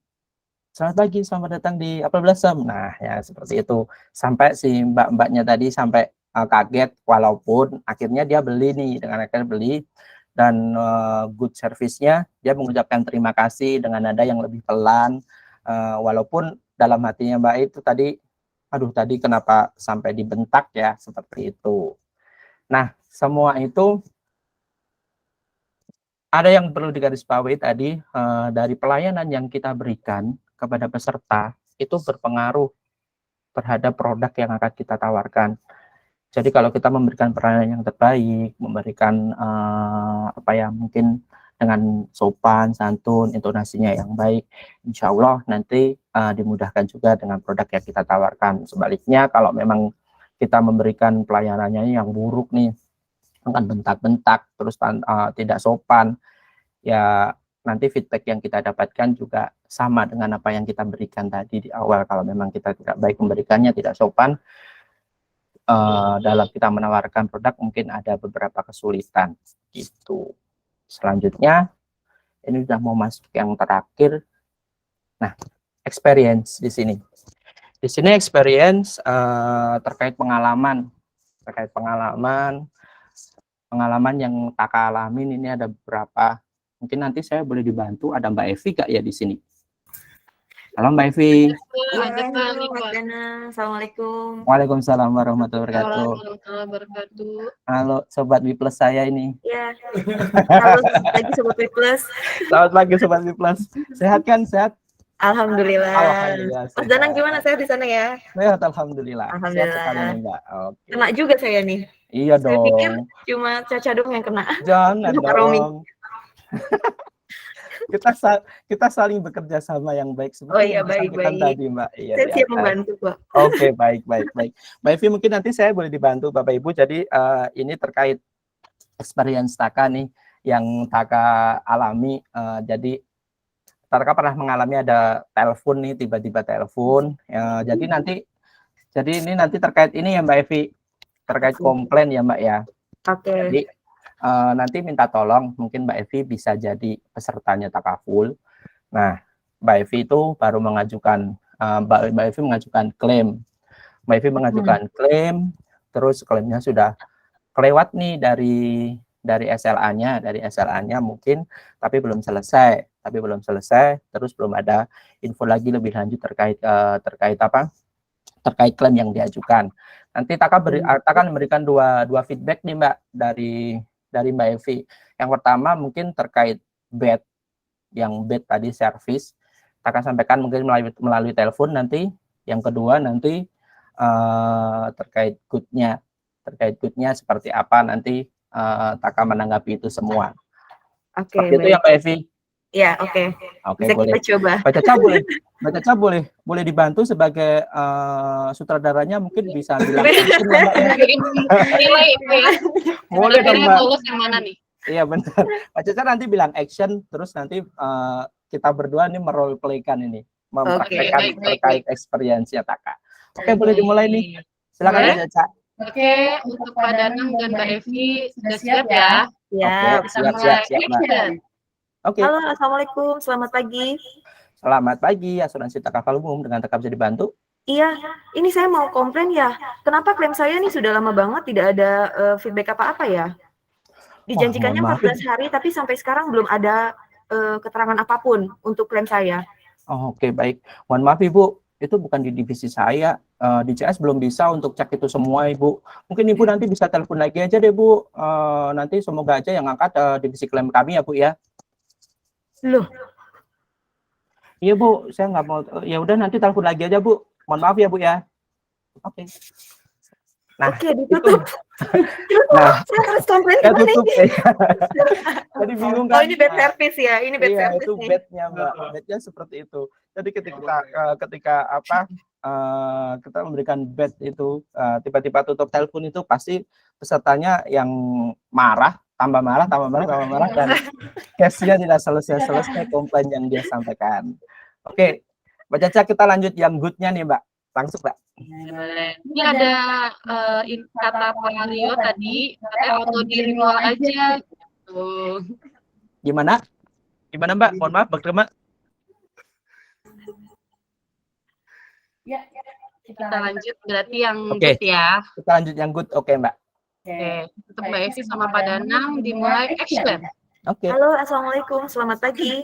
Selamat pagi, selamat datang di Apple Blossom. Nah, ya seperti itu. Sampai si mbak-mbaknya tadi sampai kaget, walaupun akhirnya dia beli nih, dengan akhirnya beli. Dan good service-nya, dia mengucapkan terima kasih dengan nada yang lebih pelan. Walaupun dalam hatinya Mbak itu tadi, aduh tadi kenapa sampai dibentak ya, seperti itu. Nah, semua itu ada yang perlu digarisbawahi tadi, dari pelayanan yang kita berikan kepada peserta itu berpengaruh terhadap produk yang akan kita tawarkan. Jadi kalau kita memberikan pelayanan yang terbaik, memberikan apa ya, mungkin dengan sopan, santun, intonasinya yang baik, insya Allah nanti dimudahkan juga dengan produk yang kita tawarkan. Sebaliknya kalau memang kita memberikan pelayanannya yang buruk nih, akan bentak-bentak, terus tidak sopan, ya nanti feedback yang kita dapatkan juga sama dengan apa yang kita berikan tadi di awal. Kalau memang kita tidak baik memberikannya, tidak sopan, dalam kita menawarkan produk mungkin ada beberapa kesulitan gitu. Selanjutnya ini sudah mau masuk yang terakhir. Nah, experience di sini. Di sini experience terkait pengalaman yang Taka alamin ini ada beberapa. Mungkin nanti saya boleh dibantu, ada Mbak Evi Kak ya di sini. Halo Mbak Evi. Assalamualaikum. Waalaikumsalam warahmatullahi wabarakatuh. Halo Sobat B Plus saya ini. Ya. Halo lagi Sobat B Plus. Selamat pagi Sobat B Plus. Sehat kan? Sehat? Alhamdulillah. Alhamdulillah. Mas Danang gimana, sehat di sana ya? Sehat, alhamdulillah. Alhamdulillah. Sehat sekali nih Mbak. Oke. Kena juga saya nih. Iya Saya pikir dong. cuma Caca dong yang kena. Jangan Pak Romi. dong. kita saling bekerja sama yang baik seperti Oh iya, yang disampaikan baik. tadi Mbak. Iya, Saya siap iya. membantu Pak. Oke, baik. Mbak Evi, mungkin nanti saya boleh dibantu Bapak Ibu. Jadi ini terkait experience Taka nih yang Taka alami. Jadi Taka pernah mengalami ada telepon nih, tiba-tiba telepon. Jadi ini nanti terkait ini ya Mbak Evi, terkait komplain ya Mbak ya. Oke. Jadi nanti minta tolong, mungkin Mbak Evi bisa jadi pesertanya Takaful. Nah, Mbak Evi itu baru mengajukan, Mbak Evi mengajukan klaim. Mbak Evi mengajukan klaim, terus klaimnya sudah kelewat nih dari SLA-nya mungkin, tapi belum selesai, terus belum ada info lagi lebih lanjut terkait klaim yang diajukan. Nanti Taka akan memberikan dua feedback nih Mbak dari Mbak Evi. Yang pertama mungkin terkait bad tadi service. Taka sampaikan mungkin melalui telepon nanti Yang kedua nanti terkait good-nya seperti apa nanti Taka menanggapi itu semua. Oke, Seperti itu ya baik. Mbak Evi. Ya, oke. Oke, Bisa boleh. kita coba. Mbak Caca boleh dibantu sebagai sutradaranya, mungkin bisa bilang action ya, Mbak ya. Nilai itu ya. Boleh dong, Kira-kira Mbak. lulus yang mana nih? Iya benar. Mbak Caca nanti bilang action, terus nanti kita berdua nih merole playkan ini, mempraktekkan baik, terkait experience-nya Taka. Oke, boleh dimulai nih. Silakan Boleh? Mbak Caca. Oke, untuk Pak Danang dan Mbak Evi sudah siap ya? Ya. Oke, Kita siap mulai Mbak. action. Oke, Halo, Assalamualaikum. Selamat pagi. selamat pagi. Asuransi Taka Umum, dengan Taka bisa dibantu. Iya, ini saya mau komplain ya. Kenapa klaim saya nih sudah lama banget tidak ada feedback apa-apa ya? Dijanjikannya mohon maaf, 14 hari, tapi sampai sekarang belum ada keterangan apapun untuk klaim saya. Oh, oke, baik. Mohon maaf Ibu, itu bukan di divisi saya. Di CS belum bisa untuk cek itu semua Ibu. Mungkin Ibu nanti bisa telepon lagi aja deh Bu. Nanti semoga aja yang angkat divisi klaim kami ya Bu ya. Loh, Iya Bu, saya nggak mau. Ya udah nanti telepon lagi aja Bu. Mohon maaf ya Bu ya. Oke. Nah, oke, ditutup. Nah, Saya harus komplain saya gimana tutup ini? Jadi bingung Oh, kan? ini bad service ya. Ini bad Iya, service itu nih. bednya Mbak. Bednya seperti itu. Jadi ketika apa kita memberikan bed itu tiba-tiba tutup telepon itu pasti pesertanya yang marah, tambah marah, dan case-nya tidak selesai komplain yang dia sampaikan. Oke, Mbak Caca, kita lanjut yang good-nya nih Mbak. Langsung Mbak. Boleh. Ini ada kata Pak Rio tadi, katanya auto di renewal aja. Gitu. Gimana Mbak? Mohon maaf, Mbak. Kita lanjut berarti yang Oke. good ya. Kita lanjut yang good. Oke Mbak. Oke. Untuk Mbak Evi sama Pak Danang dimulai action. Oke. Halo, Assalamualaikum. Selamat pagi.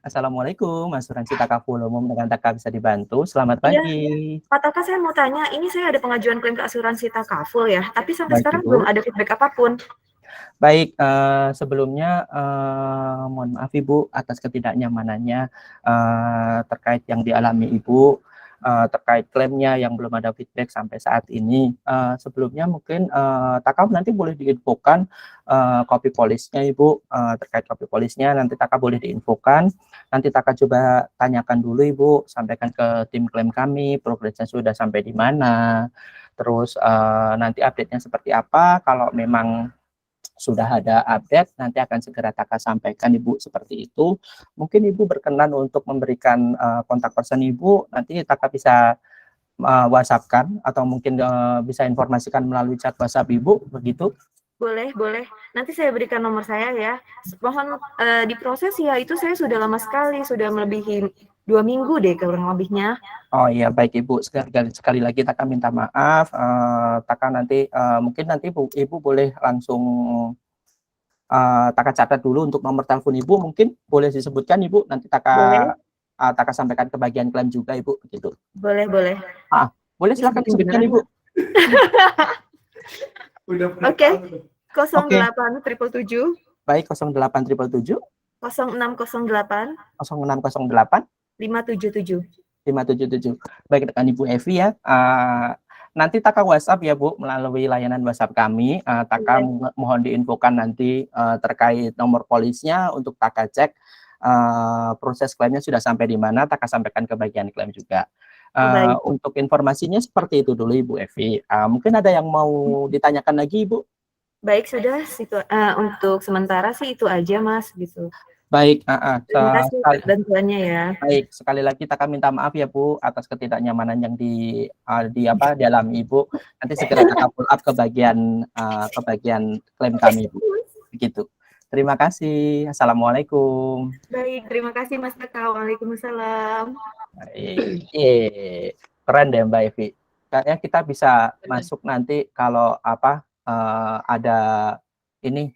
Assalamualaikum, Asuransi Taka Umum, dengan Taka bisa dibantu. Selamat Iya. pagi. Pak Taka, saya mau tanya, ini saya ada pengajuan klaim ke asuransi Takaful ya, tapi sampai Baik, sekarang Ibu. belum ada feedback apapun. Baik, sebelumnya mohon maaf Ibu atas ketidaknyamanannya terkait yang dialami Ibu, terkait klaimnya yang belum ada feedback sampai saat ini. Sebelumnya mungkin Taka nanti boleh diinfokan copy police-nya Ibu, terkait copy police-nya nanti Taka boleh diinfokan. Nanti Taka coba tanyakan dulu Ibu, sampaikan ke tim klaim kami, progresnya sudah sampai di mana, terus nanti update-nya seperti apa. Kalau memang sudah ada update, nanti akan segera Taka sampaikan Ibu seperti itu. Mungkin Ibu berkenan untuk memberikan kontak person Ibu, nanti Taka bisa WhatsApp-kan atau mungkin bisa informasikan melalui chat WhatsApp Ibu, begitu. Boleh, boleh. Nanti saya berikan nomor saya ya. Mohon diproses ya, itu saya sudah lama sekali, sudah melebihi 2 minggu deh kurang lebihnya. Oh iya, baik Ibu. Sekali lagi Taka minta maaf. Taka nanti mungkin nanti Ibu boleh langsung Taka catat dulu untuk nomor telepon Ibu, mungkin boleh disebutkan Ibu, nanti Taka sampaikan ke bagian klaim juga Ibu, gitu. Boleh, boleh. Boleh silakan disebutkan Ibu. Oke. 0877 Baik, 08777 0608 0608 577. 577. Baik, dengan Ibu Evi ya. Nanti Taka WhatsApp ya Bu, melalui layanan WhatsApp kami. Taka mohon diinfokan nanti terkait nomor polisnya untuk Taka cek proses klaimnya sudah sampai di mana, Taka sampaikan ke bagian klaim juga. Untuk informasinya seperti itu dulu Ibu Evi. Mungkin ada yang mau ditanyakan lagi Ibu? Baik, sudah untuk sementara sih itu aja Mas gitu. Baik, Terima kasih atas bantuannya ya. Baik, sekali lagi Taka minta maaf ya Bu atas ketidaknyamanan yang dialami Ibu. Nanti segera Taka pull up ke bagian klaim kami Bu. Begitu. Terima kasih. Assalamualaikum. Baik, terima kasih Mas Taka. Waalaikumsalam. Keren deh Mbak Evi. Kayaknya kita bisa masuk nanti kalau ada ini,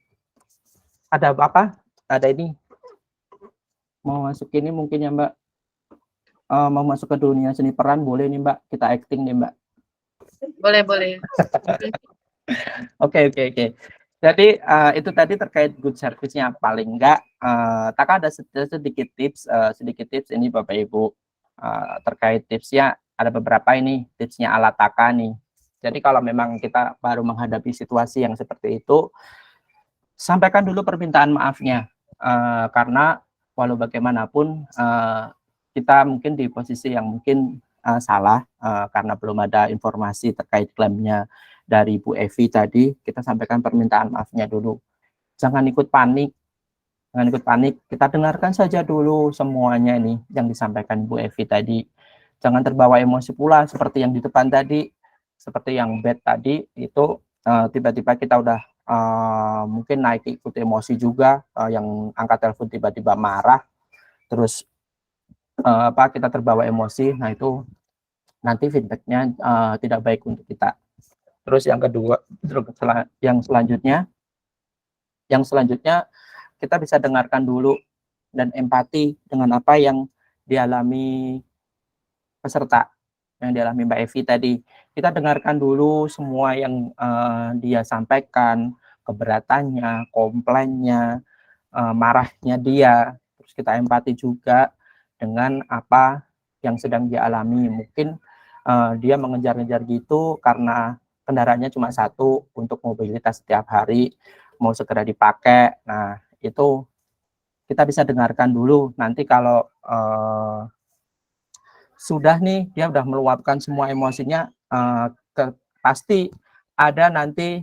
ada ini mau masuk ini mungkin ya Mbak, mau masuk ke dunia seni peran boleh nih Mbak, kita acting nih Mbak. Boleh. Oke. Jadi itu tadi terkait good service-nya. Paling enggak Taka ada sedikit tips ini Bapak Ibu, terkait tipsnya ada beberapa ini tipsnya ala Taka nih. Jadi kalau memang kita baru menghadapi situasi yang seperti itu, sampaikan dulu permintaan maafnya, karena walau bagaimanapun kita mungkin di posisi yang mungkin salah, karena belum ada informasi terkait klaimnya dari Bu Evi tadi. Kita sampaikan permintaan maafnya dulu. Jangan ikut panik, kita dengarkan saja dulu semuanya ini yang disampaikan Bu Evi tadi. Jangan terbawa emosi pula seperti yang di depan tadi, seperti yang bed tadi itu, tiba-tiba kita udah mungkin naik ikut emosi juga, yang angkat telepon tiba-tiba marah, terus kita terbawa emosi. Nah itu nanti feedbacknya tidak baik untuk kita. Terus yang kedua, yang selanjutnya kita bisa dengarkan dulu dan empati dengan apa yang dialami peserta, yang dialami Mbak Evi tadi. Kita dengarkan dulu semua yang dia sampaikan, keberatannya, komplainnya, marahnya dia. Terus kita empati juga dengan apa yang sedang dia alami. Mungkin dia mengejar-ngejar gitu karena kendaraannya cuma satu untuk mobilitas setiap hari, mau segera dipakai. Nah, itu kita bisa dengarkan dulu. Nanti kalau sudah nih, dia udah meluapkan semua emosinya, pasti ada nanti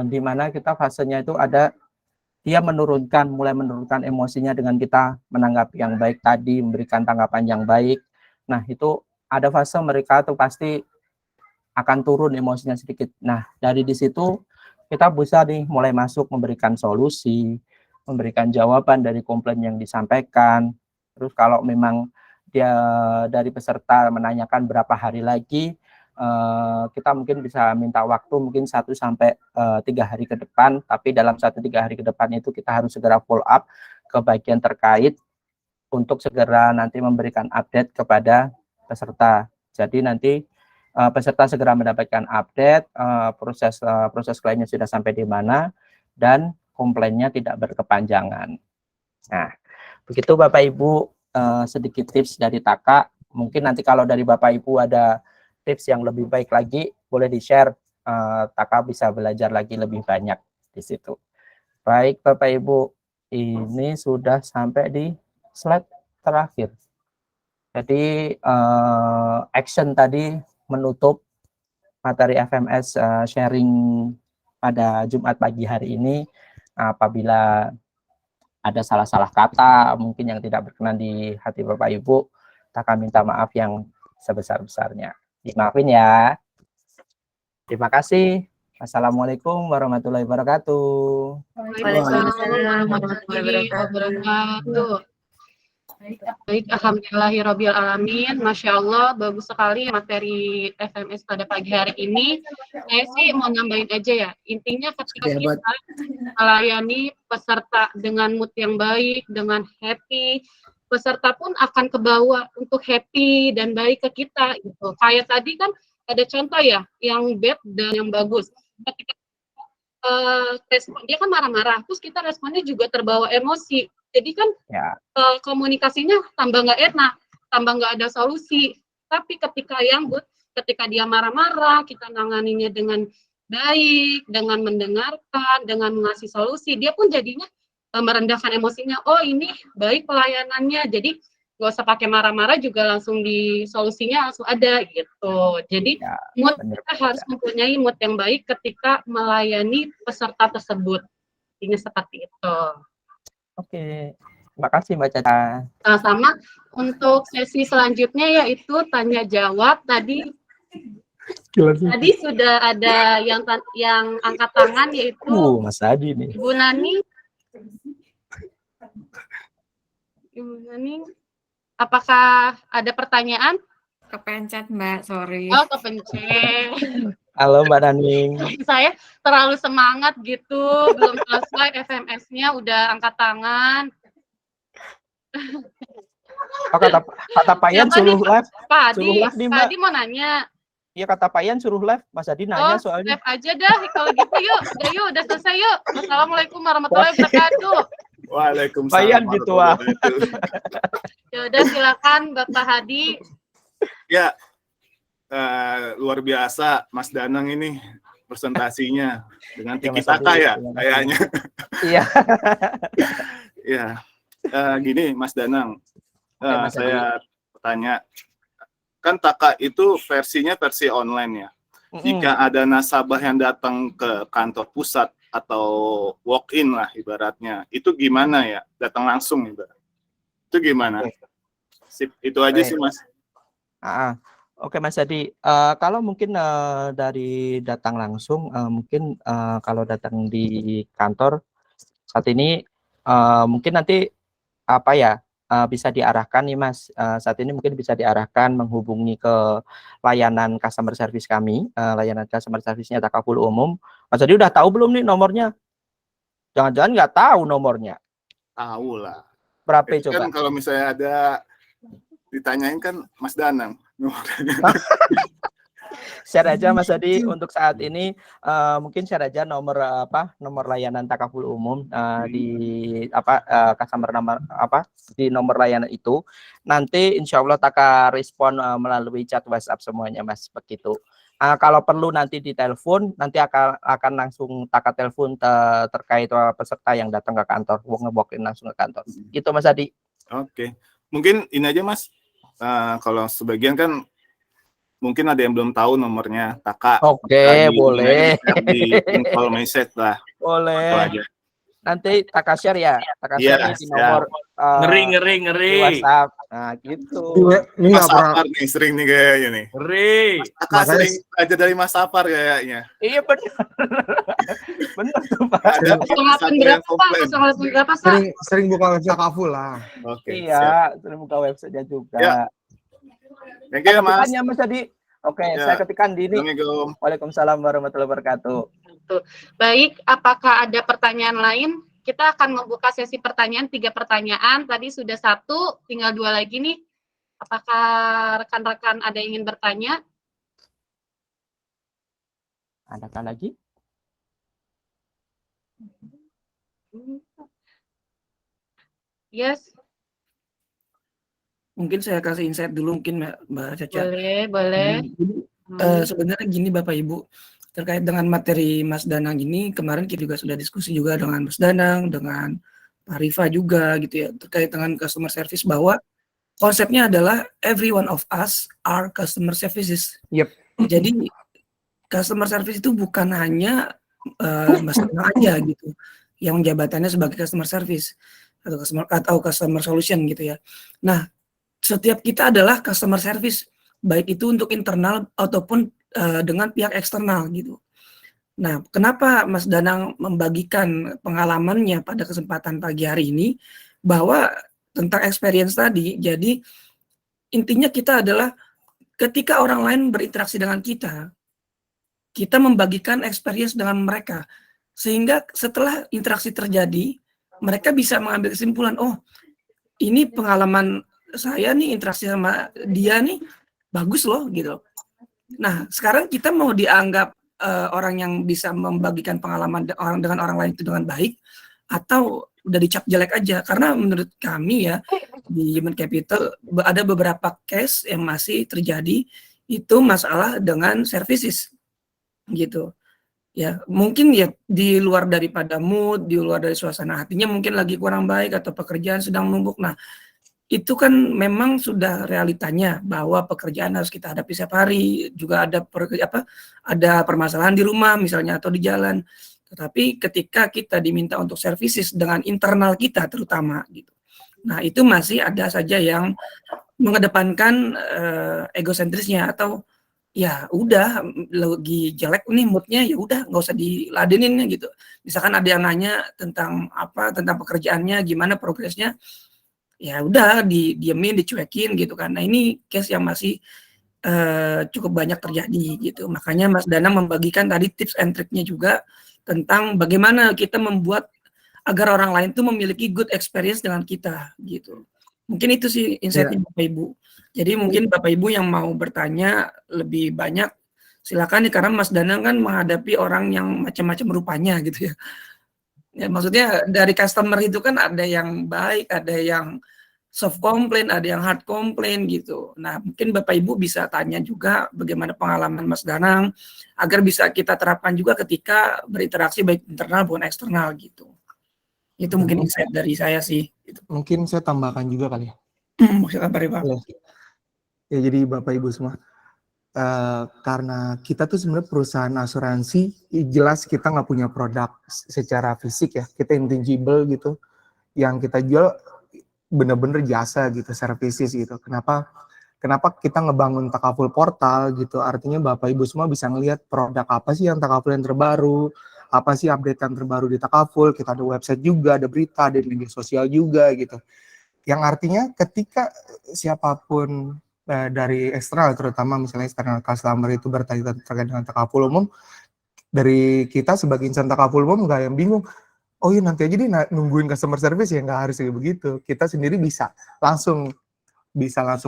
di mana kita fasenya itu ada dia mulai menurunkan emosinya dengan kita menanggapi yang baik tadi, memberikan tanggapan yang baik. Nah, itu ada fase mereka tuh pasti akan turun emosinya sedikit. Nah, dari di situ kita bisa nih mulai masuk memberikan solusi, memberikan jawaban dari komplain yang disampaikan. Terus kalau memang dia dari peserta menanyakan berapa hari lagi, kita mungkin bisa minta waktu mungkin 1 sampai 3 hari ke depan, tapi dalam 1-3 hari ke depan itu kita harus segera follow up ke bagian terkait untuk segera nanti memberikan update kepada peserta. Jadi nanti peserta segera mendapatkan update proses klaimnya sudah sampai di mana dan komplainnya tidak berkepanjangan. Nah, begitu Bapak Ibu, sedikit tips dari Taka. Mungkin nanti kalau dari Bapak Ibu ada tips yang lebih baik lagi, boleh di-share. Taka bisa belajar lagi lebih banyak di situ. Baik Bapak Ibu, ini sudah sampai di slide terakhir. Jadi action tadi menutup materi FMS sharing pada Jumat pagi hari ini. Apabila ada salah-salah kata mungkin yang tidak berkenan di hati Bapak Ibu, Taka minta maaf yang sebesar-besarnya. Dimaafin ya. Terima kasih. Assalamualaikum warahmatullahi wabarakatuh. Waalaikumsalam warahmatullahi wabarakatuh. Baik, alhamdulillahirabbil alamin. Masya Allah, bagus sekali materi FMS pada pagi hari ini. Saya sih mau nambahin aja ya. Intinya ketika kita melayani peserta dengan mood yang baik, dengan happy, peserta pun akan kebawa untuk happy dan baik ke kita gitu. Kayak tadi kan ada contoh ya, yang bad dan yang bagus. Ketika respon dia kan marah-marah, terus kita responnya juga terbawa emosi. Jadi kan komunikasinya tambah nggak enak, tambah nggak ada solusi. Tapi ketika ketika dia marah-marah, kita nanganinya dengan baik, dengan mendengarkan, dengan mengasih solusi, dia pun jadinya merendahkan emosinya. Oh ini baik pelayanannya, jadi nggak usah pakai marah-marah juga langsung di solusinya langsung ada gitu. Jadi mood kita harus mempunyai mood yang baik ketika melayani peserta tersebut. Ini seperti itu. Oke, terima kasih Mbak Caca. Sama untuk sesi selanjutnya yaitu tanya jawab. Tadi sudah ada yang angkat tangan yaitu Mas Adi nih. Ibu Nani. Ibu Nani, apakah ada pertanyaan? Kepencet Mbak, sorry. Oh, kepencet. Halo Mbak Nani. Saya terlalu semangat gitu, belum selesai FMS-nya udah angkat tangan. Oh, kata Payan suruh live. Pak Suruh live nih, Mbak. Adi mau nanya. Iya kata Payan suruh live, Mas Adi nanya soalnya. Live aja dah kalau gitu yuk. Udah selesai yuk. Assalamualaikum warahmatullahi wabarakatuh. Waalaikumsalam. Payan gitu Ya udah silakan Bapak Hadi. Ya, luar biasa Mas Danang ini presentasinya dengan Oke, tiki Mas Adi, taka ya terima kasih. kayaknya. Iya. Ya, gini Mas Danang, Oke, Mas Adi. saya tanya, kan taka itu versinya versi online ya. Jika ada nasabah yang datang ke kantor pusat atau walk-in lah ibaratnya, itu gimana ya? Datang langsung ibarat. Itu gimana? Oke. Sip, itu aja Baik. sih Mas. Oke Mas Adi, kalau mungkin dari datang langsung, mungkin kalau datang di kantor saat ini mungkin nanti apa ya bisa diarahkan nih Mas. Saat ini mungkin bisa diarahkan menghubungi ke layanan customer service kami, layanan customer service-nya Takaful Umum. Mas Adi udah tahu belum nih nomornya? Jangan-jangan nggak tahu nomornya. Tahu lah. Berapa Itu coba? kan kalau misalnya ada ditanyain kan Mas Danang. Share aja Mas Adi untuk saat ini mungkin share aja nomor nomor layanan Takaful Umum di customer nomor di nomor layanan itu. Nanti insya Allah Taka respon melalui chat WhatsApp semuanya Mas, begitu. Kalau perlu nanti di telepon, nanti akan langsung Taka telepon terkait peserta yang datang ke kantor, nge-walk-in langsung ke kantor. Gitu Mas Adi. Oke. Mungkin ini aja Mas. Kalau sebagian kan mungkin ada yang belum tahu nomornya Taka. Oke, boleh. Di call message lah. Boleh. Nanti Taka share ya. Taka Iya, share di nomor Ngeri. di WhatsApp. Nah, gitu. Ini Mas nggak pernah. Sapar nih sering nih kayaknya nih. Ngeri. Taka sering aja dari Mas Sapar kayaknya. Iya benar. Benar tuh Pak. Ada Kesalahan berapa Pak? Kesalahan berapa Pak? Sering buka website Takaful lah. Oke. siap. Iya, sering buka website-nya juga. Ya. Thank you ya Mas. Ketikannya Mas tadi. Oke, Ya. saya ketikkan di ini. Assalamualaikum. Waalaikumsalam warahmatullahi wabarakatuh. Baik, apakah ada pertanyaan lain? Kita akan membuka sesi pertanyaan, 3 pertanyaan. Tadi sudah 1, tinggal 2 lagi nih. Apakah rekan-rekan ada yang ingin bertanya? Adakah lagi? Yes, Mungkin saya kasih insight dulu mungkin Mbak Caca. boleh. Jadi, sebenarnya gini Bapak Ibu, terkait dengan materi Mas Danang ini, kemarin kita juga sudah diskusi juga dengan Mas Danang, dengan Pak Rifa juga gitu ya, terkait dengan customer service, bahwa konsepnya adalah every one of us are customer services. Yep. Jadi customer service itu bukan hanya Mas Danang aja gitu, yang jabatannya sebagai customer service atau customer solution gitu ya. Nah, setiap kita adalah customer service, baik itu untuk internal ataupun dengan pihak eksternal gitu. Nah, kenapa Mas Danang membagikan pengalamannya pada kesempatan pagi hari ini, bahwa tentang experience tadi, jadi intinya kita adalah ketika orang lain berinteraksi dengan kita membagikan experience dengan mereka, sehingga setelah interaksi terjadi, mereka bisa mengambil kesimpulan, oh ini pengalaman saya nih interaksi sama dia nih bagus loh gitu. Nah sekarang kita mau dianggap orang yang bisa membagikan pengalaman dengan orang lain itu dengan baik, atau udah dicap jelek aja? Karena menurut kami ya di Human Capital ada beberapa case yang masih terjadi, itu masalah dengan services gitu. Ya mungkin ya di luar daripada mood, di luar dari suasana hatinya mungkin lagi kurang baik, atau pekerjaan sedang menumpuk. Nah itu kan memang sudah realitanya bahwa pekerjaan harus kita hadapi setiap hari, juga ada ada permasalahan di rumah misalnya atau di jalan. Tetapi ketika kita diminta untuk services dengan internal kita terutama gitu. Nah, itu masih ada saja yang mengedepankan egosentrisnya, atau ya udah lagi jelek nih moodnya, ya udah nggak usah diladenin gitu. Misalkan ada yang nanya tentang tentang pekerjaannya gimana progresnya, ya udah didiemin, dicuekin gitu kan. Nah ini case yang masih cukup banyak terjadi gitu. Makanya Mas Danang membagikan tadi tips and triknya juga tentang bagaimana kita membuat agar orang lain tuh memiliki good experience dengan kita gitu. Mungkin itu sih insight-nya Bapak Ibu. Jadi mungkin Bapak Ibu yang mau bertanya lebih banyak silakan nih, karena Mas Danang kan menghadapi orang yang macam-macam rupanya gitu ya. Ya, maksudnya dari customer itu kan ada yang baik, ada yang soft complaint, ada yang hard complaint gitu. Nah, mungkin Bapak Ibu bisa tanya juga bagaimana pengalaman Mas Danang agar bisa kita terapkan juga ketika berinteraksi baik internal maupun eksternal gitu. Itu mungkin insight dari saya sih. Gitu. Mungkin saya tambahkan juga kali ya. Silakan Pak Rifa. Ya, jadi Bapak Ibu semua, karena kita tuh sebenarnya perusahaan asuransi, jelas kita nggak punya produk secara fisik ya, kita intangible gitu, yang kita jual bener-bener jasa gitu, services gitu. Kenapa kita ngebangun Takaful Portal gitu, artinya Bapak Ibu semua bisa ngelihat produk apa sih yang Takaful yang terbaru, apa sih update yang terbaru di Takaful, kita ada website juga, ada berita, ada media sosial juga gitu. Yang artinya ketika siapapun dari eksternal, terutama misalnya eksternal customer itu bertanya terkait dengan Takaful umum, dari kita sebagai insan Takaful umum nggak yang bingung, oh iya nanti aja dia nungguin customer service, ya nggak harus kayak begitu. Kita sendiri bisa langsung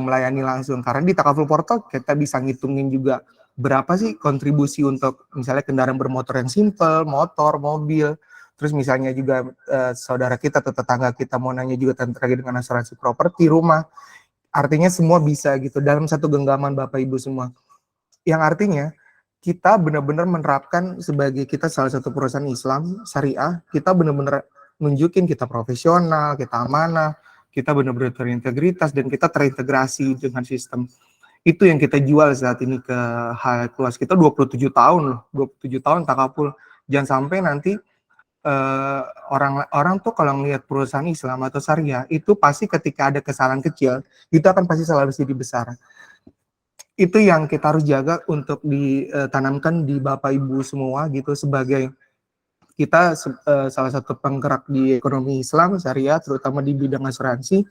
melayani langsung, karena di Takaful Portal kita bisa ngitungin juga berapa sih kontribusi untuk misalnya kendaraan bermotor yang simple, motor, mobil. Terus misalnya juga saudara kita atau tetangga kita mau nanya juga terkait dengan asuransi properti rumah. Artinya semua bisa gitu dalam satu genggaman Bapak Ibu semua. Yang artinya kita benar-benar menerapkan sebagai kita salah satu perusahaan Islam syariah, kita benar-benar nunjukin kita profesional, kita amanah, kita benar-benar terintegritas, dan kita terintegrasi dengan sistem. Itu yang kita jual saat ini ke hal kelas kita 27 tahun loh, 27 tahun Takaful. Jangan sampai nanti orang tuh kalau ngelihat perusahaan Islam atau syariah itu pasti ketika ada kesalahan kecil itu akan pasti selalu jadi besar. Itu yang kita harus jaga untuk ditanamkan di Bapak Ibu semua gitu, sebagai kita salah satu penggerak di ekonomi Islam syariah terutama di bidang asuransi.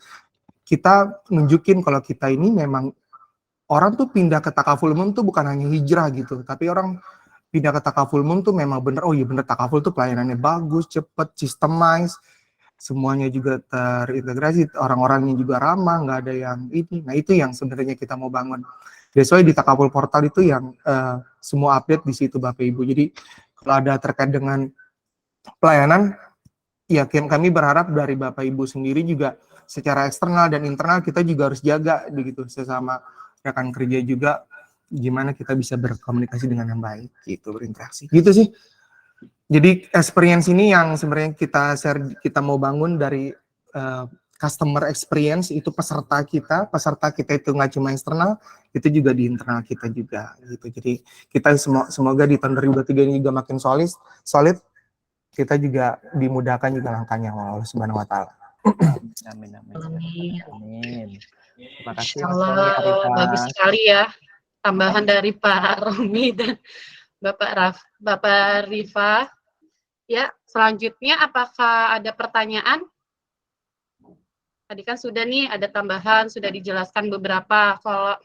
Kita nunjukin kalau kita ini memang orang tuh pindah ke Takaful umum tuh bukan hanya hijrah gitu, tapi orang pindah ke Takaful umum tuh memang bener, oh iya bener Takaful tuh pelayanannya bagus, cepet, systemize, semuanya juga terintegrasi, orang-orangnya juga ramah, nggak ada yang ini. Nah itu yang sebenarnya kita mau bangun. That's why di Takaful Portal itu yang semua update di situ Bapak Ibu. Jadi kalau ada terkait dengan pelayanan, ya kami berharap dari Bapak Ibu sendiri juga secara eksternal dan internal kita juga harus jaga begitu, sesama rekan kerja juga, gimana kita bisa berkomunikasi dengan yang baik gitu, berinteraksi gitu sih. Jadi experience ini yang sebenarnya kita share, kita mau bangun dari customer experience, itu peserta kita itu nggak cuma eksternal, itu juga di internal kita juga gitu. Jadi kita semoga di tahun 2023 ini juga makin solid, kita juga dimudahkan juga langkahnya Allah Subhanahu wa taala. Amin. Terima kasih Mas Allah, Romi Arifah. bagus sekali ya tambahan dari Pak Romi dan Bapak Rifa. Ya, selanjutnya apakah ada pertanyaan? Tadi kan sudah nih ada tambahan, sudah dijelaskan beberapa. Kalau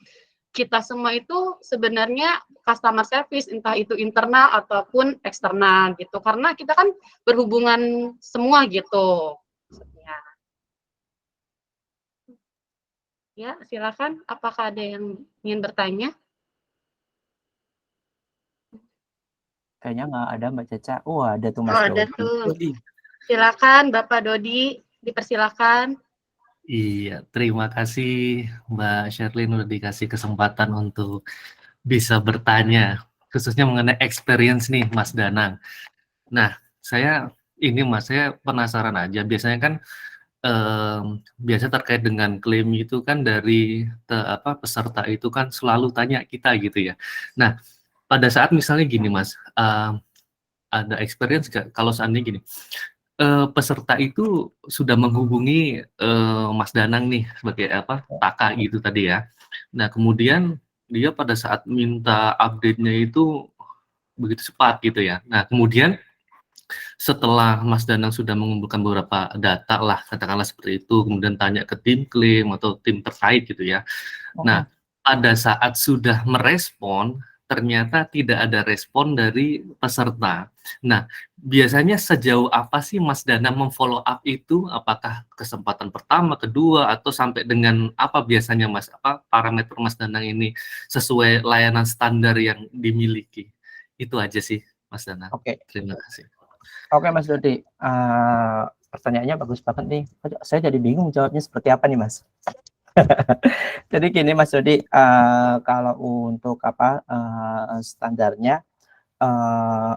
kita semua itu sebenarnya customer service, entah itu internal ataupun eksternal gitu. Karena kita kan berhubungan semua gitu. Ya, silakan. Apakah ada yang ingin bertanya? Kayaknya nggak ada Mbak Caca. Oh ada tuh Mas Oh, ada Dodi. tuh. Silakan Bapak Dodi, dipersilakan. Iya, terima kasih Mbak Sherlyn udah dikasih kesempatan untuk bisa bertanya, khususnya mengenai experience nih Mas Danang. Nah, saya penasaran aja, biasanya kan biasa terkait dengan klaim itu kan dari peserta itu kan selalu tanya kita gitu ya. Nah, pada saat misalnya gini Mas, ada experience gak kalau seandainya gini, peserta itu sudah menghubungi Mas Danang nih sebagai Taka gitu tadi ya. Nah kemudian dia pada saat minta update-nya itu begitu cepat gitu ya. Nah kemudian setelah Mas Danang sudah mengumpulkan beberapa data lah, katakanlah seperti itu, kemudian tanya ke tim klaim atau tim terkait gitu ya. Nah pada saat sudah merespon, ternyata tidak ada respon dari peserta. Nah, biasanya sejauh apa sih Mas Danang memfollow up itu? Apakah kesempatan pertama, kedua, atau sampai dengan apa biasanya Mas, parameter Mas Danang ini sesuai layanan standar yang dimiliki? Itu aja sih Mas Danang. Oke. Terima kasih. Oke Mas Dodi, pertanyaannya bagus banget nih. Saya jadi bingung jawabnya seperti apa nih, Mas. Jadi gini Mas Dodi, kalau untuk standarnya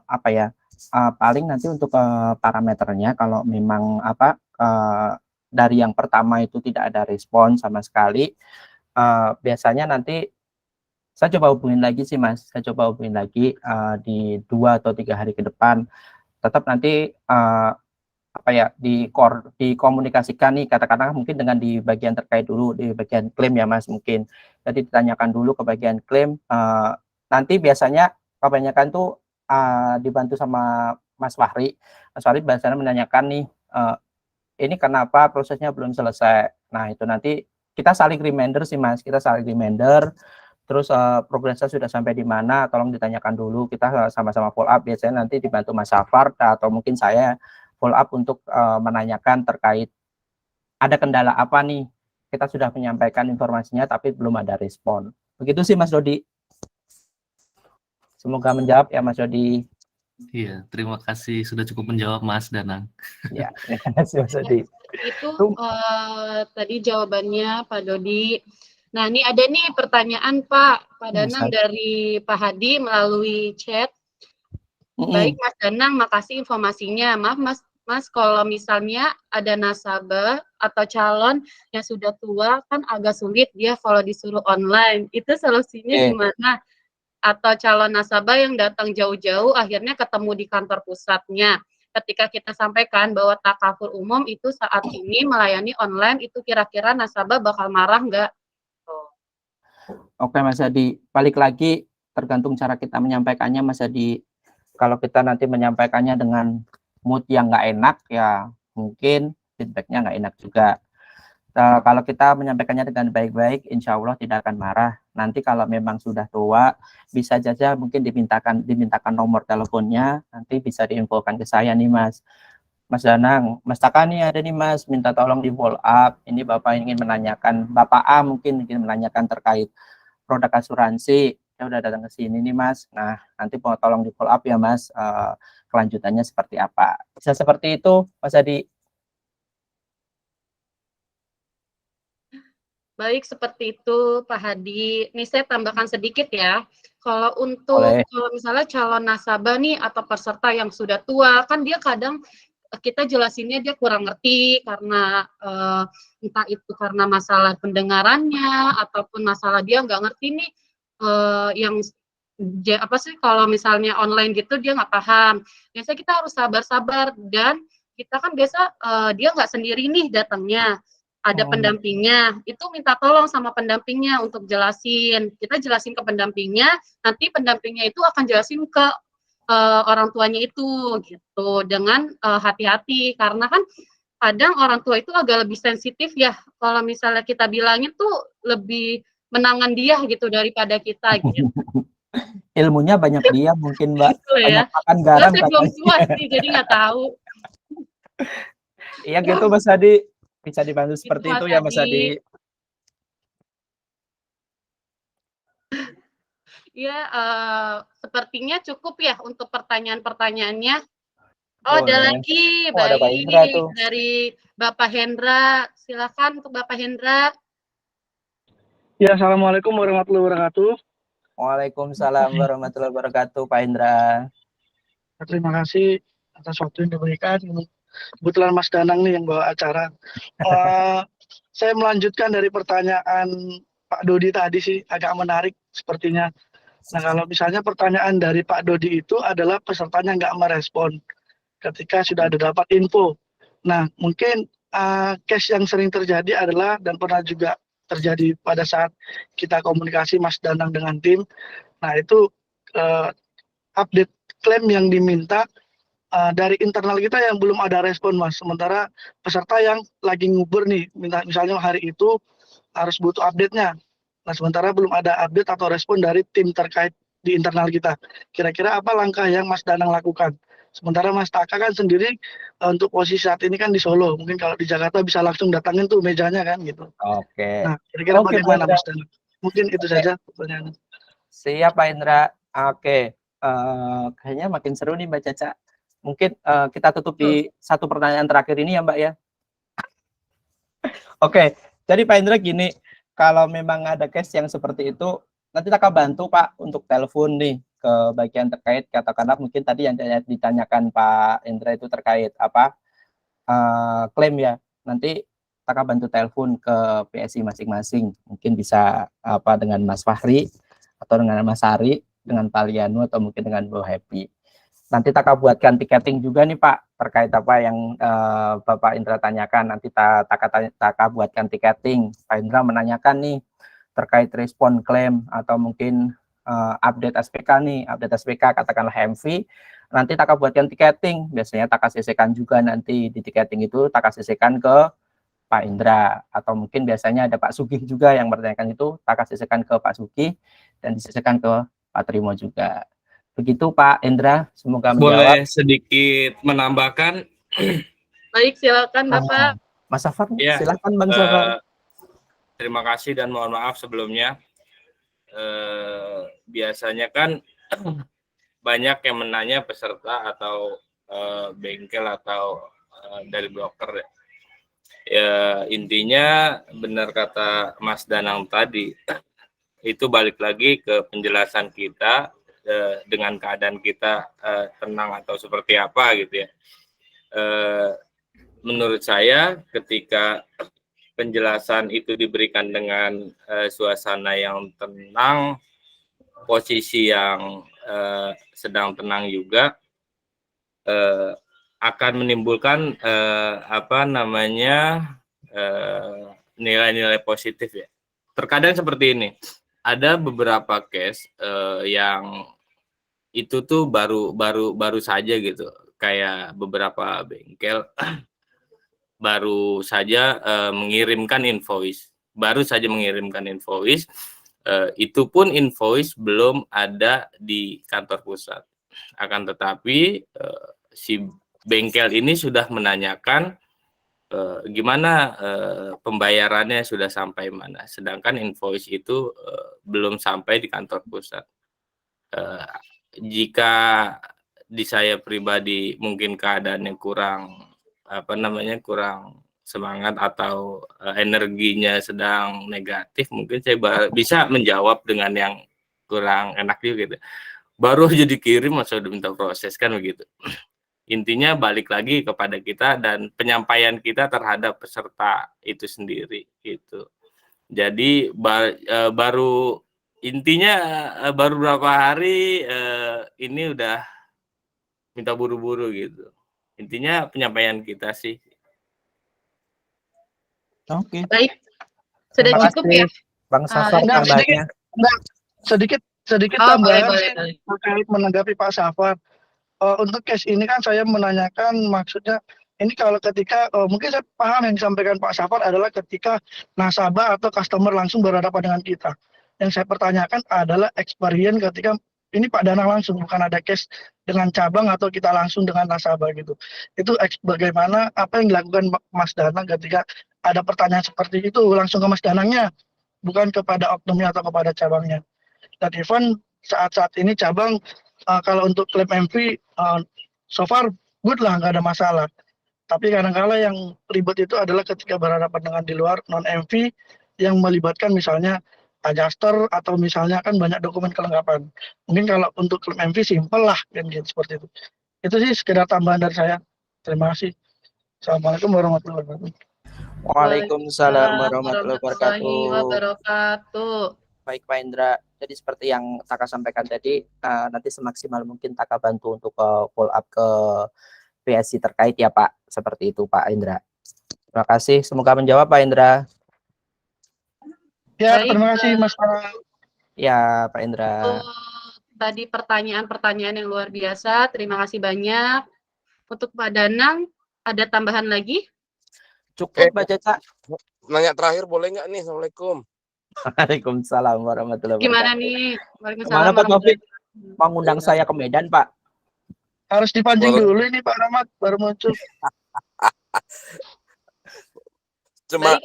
apa ya? Paling nanti untuk parameternya kalau memang dari yang pertama itu tidak ada respon sama sekali, biasanya nanti saya coba hubungin lagi sih Mas, saya coba hubungin lagi di 2 atau 3 hari ke depan. Tetap nanti dikomunikasikan nih, katakanlah mungkin dengan di bagian terkait dulu, di bagian klaim ya Mas mungkin. Jadi ditanyakan dulu ke bagian klaim, nanti biasanya kebanyakan tuh dibantu sama Mas Fahri. Mas Fahri biasanya menanyakan nih, ini kenapa prosesnya belum selesai. Nah itu nanti kita saling reminder sih Mas, kita saling reminder. Terus progresnya sudah sampai di mana, tolong ditanyakan dulu, kita sama-sama follow up, biasanya nanti dibantu Mas Safar atau mungkin saya follow up untuk menanyakan terkait ada kendala apa nih, kita sudah menyampaikan informasinya tapi belum ada respon. Begitu sih Mas Dodi. Semoga menjawab ya Mas Dodi. Iya, terima kasih sudah cukup menjawab Mas Danang. Ya, terima kasih Mas Dodi. Itu tadi jawabannya Pak Dodi. Nah, ini ada nih pertanyaan Pak Danang dari Pak Hadi melalui chat. Baik Mas Danang, makasih informasinya. Maaf Mas, kalau misalnya ada nasabah atau calon yang sudah tua kan agak sulit dia kalau disuruh online. Itu solusinya gimana? Atau calon nasabah yang datang jauh-jauh akhirnya ketemu di kantor pusatnya. Ketika kita sampaikan bahwa takaful umum itu saat ini melayani online, itu kira-kira nasabah bakal marah nggak? Oke Mas Hadi, balik lagi tergantung cara kita menyampaikannya Mas Hadi. Kalau kita nanti menyampaikannya dengan mood yang nggak enak ya mungkin feedbacknya nggak enak juga. Kalau kita menyampaikannya dengan baik-baik, insya Allah tidak akan marah. Nanti kalau memang sudah tua, bisa saja mungkin dimintakan nomor teleponnya, nanti bisa diinfokan ke saya nih Mas. Mas Danang, Mas Taka nih ada nih Mas, minta tolong di follow up. Ini Bapak ingin menanyakan, Bapak A mungkin ingin menanyakan terkait produk asuransi. Ya udah datang ke sini nih Mas. Nah, nanti mau tolong di follow up ya Mas, kelanjutannya seperti apa. Bisa seperti itu Mas Adi. Baik, seperti itu Pak Hadi. Ini saya tambahkan sedikit ya. Kalau misalnya calon nasabah nih atau peserta yang sudah tua, kan dia kadang kita jelasinnya dia kurang ngerti karena entah itu karena masalah pendengarannya ataupun masalah dia nggak ngerti nih kalau misalnya online gitu dia nggak paham. Biasanya kita harus sabar-sabar dan kita kan biasa dia nggak sendiri nih datangnya. Ada pendampingnya, itu minta tolong sama pendampingnya untuk jelasin. Kita jelasin ke pendampingnya, nanti pendampingnya itu akan jelasin ke orang tuanya itu gitu dengan hati-hati karena kan kadang orang tua itu agak lebih sensitif ya kalau misalnya kita bilangin tuh lebih menangan dia gitu daripada kita gitu. Ilmunya banyak dia mungkin Mbak. Ya. Banyak makan garam saya belum tua sih jadi nggak tahu. Iya gitu Mas Adi, bisa dibantu seperti itu ya Mas Adi. Ya, sepertinya cukup ya untuk pertanyaan-pertanyaannya. Ada lagi, baik dari Bapak Hendra. Silakan untuk Bapak Hendra. Ya, assalamualaikum warahmatullahi wabarakatuh. Waalaikumsalam warahmatullahi wabarakatuh, Pak Hendra. Terima kasih atas waktu yang diberikan. Kebetulan Mas Danang nih yang bawa acara. Saya melanjutkan dari pertanyaan Pak Dodi tadi sih, agak menarik sepertinya. Nah, kalau misalnya pertanyaan dari Pak Dodi itu adalah pesertanya nggak merespon ketika sudah ada dapat info. Nah, mungkin case yang sering terjadi adalah dan pernah juga terjadi pada saat kita komunikasi Mas Danang dengan tim. Nah, itu update klaim yang diminta dari internal kita yang belum ada respon Mas. Sementara peserta yang lagi ngubur nih, misalnya hari itu harus butuh update-nya. Nah, sementara belum ada update atau respon dari tim terkait di internal kita. Kira-kira apa langkah yang Mas Danang lakukan? Sementara Mas Taka kan sendiri untuk posisi saat ini kan di Solo. Mungkin kalau di Jakarta bisa langsung datangin tuh mejanya kan gitu. Oke. Nah, kira-kira bagaimana Mas Danang? Mungkin itu saja pertanyaannya. Siap Pak Indra. Oke. Kayaknya makin seru nih Mbak Caca. Mungkin kita tutup di satu pertanyaan terakhir ini ya Mbak ya. Oke, jadi Pak Indra gini, kalau memang ada case yang seperti itu, nanti Kakak bantu Pak untuk telepon nih ke bagian terkait, katakanlah mungkin tadi yang ditanyakan Pak Indra itu terkait apa klaim ya. Nanti Kakak bantu telepon ke PSI masing-masing, mungkin bisa apa dengan Mas Fahri atau dengan Mas Ari, dengan Pak Lianu atau mungkin dengan Bu Happy. Nanti Kakak buatkan tiketing juga nih Pak, terkait apa yang Bapak Indra tanyakan. Nanti Kakak buatkan tiketing. Pak Indra menanyakan nih terkait respon klaim atau mungkin update SPK nih, update SPK katakanlah MV. Nanti Kakak buatkan tiketing. Biasanya Kakak CC-kan juga nanti di tiketing itu Kakak CC-kan ke Pak Indra. Atau mungkin biasanya ada Pak Sugih juga yang bertanyakan itu, Kakak CC-kan ke Pak Sugih dan CC-kan ke Pak Trimo juga. Begitu Pak Indra, semoga menjawab. Boleh sedikit menambahkan? Baik, silakan Bapak. Mas Safar, Ya, silakan Bang Safar. Terima kasih dan mohon maaf sebelumnya. Biasanya kan banyak yang menanya peserta atau bengkel atau dari broker. Ya, intinya benar kata Mas Danang tadi, itu balik lagi ke penjelasan kita dengan keadaan kita tenang atau seperti apa gitu ya. Menurut saya ketika penjelasan itu diberikan dengan suasana yang tenang, posisi yang sedang tenang juga akan menimbulkan nilai-nilai positif ya. Terkadang seperti ini, ada beberapa case yang itu tuh baru saja gitu, kayak beberapa bengkel baru saja mengirimkan invoice, itu pun invoice belum ada di kantor pusat. Akan tetapi si bengkel ini sudah menanyakan gimana pembayarannya sudah sampai mana, sedangkan invoice itu belum sampai di kantor pusat. Jika di saya pribadi mungkin keadaannya kurang semangat atau energinya sedang negatif, mungkin saya bisa menjawab dengan yang kurang enak juga gitu. Baru aja dikirim masa udah minta proses kan begitu. Intinya balik lagi kepada kita dan penyampaian kita terhadap peserta itu sendiri gitu. Jadi baru beberapa hari ini udah minta buru-buru gitu. Intinya penyampaian kita sih. Oke. Baik. Sudah cukup ya? Bang Safar tambahnya. Sedikit tambahan terkait menanggapi Pak Safar. Untuk case ini kan saya menanyakan maksudnya ini kalau ketika mungkin saya paham yang disampaikan Pak Safar adalah ketika nasabah atau customer langsung berhadapan dengan kita. Yang saya pertanyakan adalah experience ketika ini Pak Danang langsung, bukan ada case dengan cabang atau kita langsung dengan nasabah gitu. Itu bagaimana apa yang dilakukan Mas Danang ketika ada pertanyaan seperti itu langsung ke Mas Danangnya, bukan kepada oknumnya atau kepada cabangnya. Dan even saat ini cabang kalau untuk klaim MV so far good lah, nggak ada masalah. Tapi kadang-kala yang ribet itu adalah ketika berhadapan dengan di luar non MV yang melibatkan misalnya adjuster atau misalnya kan banyak dokumen kelengkapan. Mungkin kalau untuk klaim MV simple lah kan gitu, seperti itu. Itu sih sekedar tambahan dari saya. Terima kasih. Assalamualaikum warahmatullahi wabarakatuh. Waalaikumsalam warahmatullahi wabarakatuh. Wabarakatuh. Baik Pak Indra, jadi seperti yang Taka sampaikan tadi, nanti semaksimal mungkin Taka bantu untuk follow up ke PSI terkait ya Pak, seperti itu Pak Indra. Terima kasih, semoga menjawab Pak Indra. Ya, terima kasih Mas Pak. Ya Pak Indra. Tadi pertanyaan-pertanyaan yang luar biasa, terima kasih banyak. Untuk Pak Danang, ada tambahan lagi? Cukup Mbak Caca. Nanya terakhir boleh nggak nih? Assalamualaikum. Waalaikumsalam warahmatullahi wabarakatuh. Gimana nih? Gimana Pak Taufik? Mengundang saya ke Medan Pak. Harus dipancing dulu ini Pak Rahmat, baru muncul. Cuma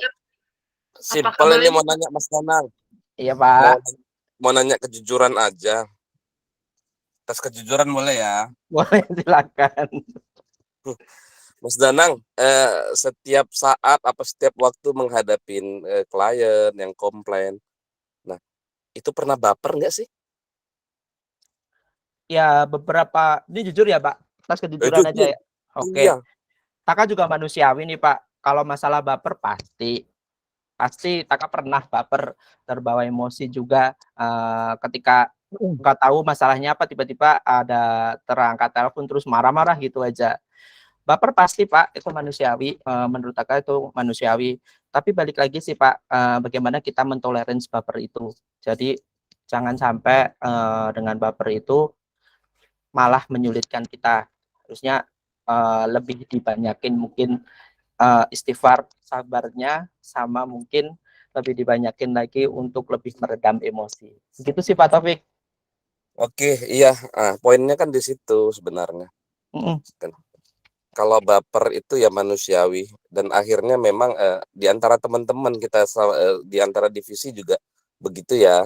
simpel ini mau nanya Mas Danang. Iya Pak. Mau nanya kejujuran aja. tes kejujuran boleh ya? Boleh, silakan. Mas Danang, setiap saat apa setiap waktu menghadapin klien yang komplain, nah itu pernah baper nggak sih? Ya beberapa, ini jujur ya Pak, atas kejujuran aja Jujur. ya. Oke. Iya. Taka juga manusiawi nih Pak. Kalau masalah baper pasti Taka pernah baper, terbawa emosi juga ketika nggak tahu masalahnya apa, tiba-tiba ada terangkat telepon terus marah-marah gitu aja. Baper pasti Pak, itu manusiawi, menurut Taka itu manusiawi. Tapi balik lagi sih Pak, bagaimana kita mentoleransi baper itu. Jadi jangan sampai dengan baper itu malah menyulitkan kita. Harusnya lebih dibanyakin mungkin istighfar, sabarnya, sama mungkin lebih dibanyakin lagi untuk lebih meredam emosi. Begitu sih Pak Taufik. Oke, iya. Poinnya kan di situ sebenarnya. Kan. Kalau baper itu ya manusiawi, dan akhirnya memang di antara teman-teman kita di antara divisi juga begitu ya.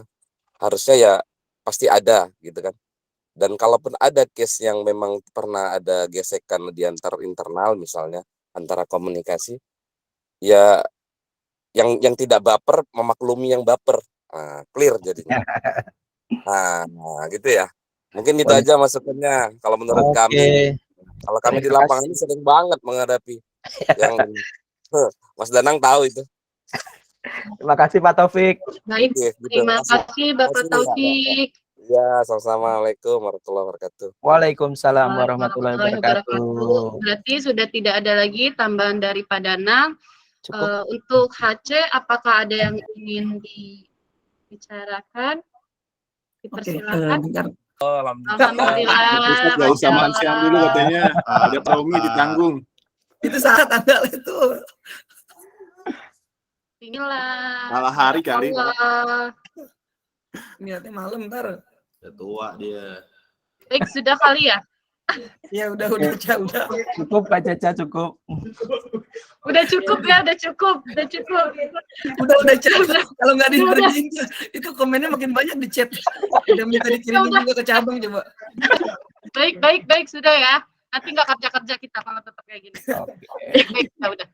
Harusnya ya pasti ada gitu kan. Dan kalaupun ada case yang memang pernah ada gesekan di antar internal misalnya, antara komunikasi, ya yang tidak baper memaklumi yang baper. Clear jadinya. Nah, gitu ya. Mungkin itu aja masukannya kalau menurut kami. Kalau kami di lapangan ini sering banget menghadapi yang Mas Danang tahu itu. Terima kasih Pak Taufik. Baik, terima kasih Bapak Taufik. Ya, sama-sama. Waalaikumsalam warahmatullahi wabarakatuh. Waalaikumsalam warahmatullahi wabarakatuh. Berarti sudah tidak ada lagi tambahan dari Pak Danang. Untuk HC, apakah ada yang ingin dibicarakan? Dipersilakan. Alhamdulillah. Gak usah makan siang dulu katanya. Ada promi ditanggung. Itu saat Anda itu. Inilah. Malah hari kali. Niatnya malam ntar. Udah tua dia. Baik, sudah kali ya? Ya udah. Cukup Pak Caca, cukup. Udah cukup ya, udah cukup. Udah chat. Kalau nggak diberhentiin itu komennya makin banyak di chat. Udah minta dikirimin juga ke cabang coba. Baik, sudah ya. Nanti nggak kerja kita kalau tetap kayak gini. Baik, udah.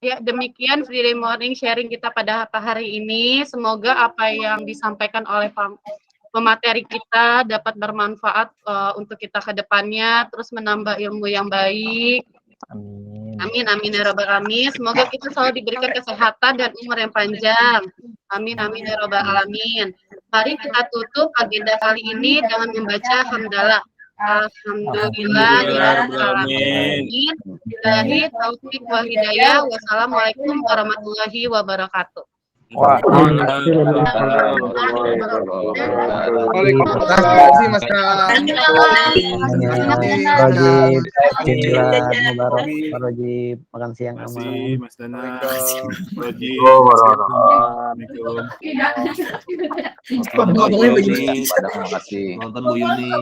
Ya, demikian Free Morning sharing kita pada hari ini. Semoga apa yang disampaikan oleh pemateri kita dapat bermanfaat untuk kita ke depannya, terus menambah ilmu yang baik. Amin ya rabbal alamin. Semoga kita selalu diberikan kesehatan dan umur yang panjang. Amin ya rabbal alamin. Mari kita tutup agenda kali ini dengan membaca hamdalah. Alhamdulillahirrahmanirrahim. Billahi taufiq wal hidayah. Wassalamualaikum warahmatullahi wabarakatuh. Waalaikumsalam Mas Kak. Rojib, makan siang aman. Mas Danang. Rojib. Terima kasih. Nonton Bu Yuni.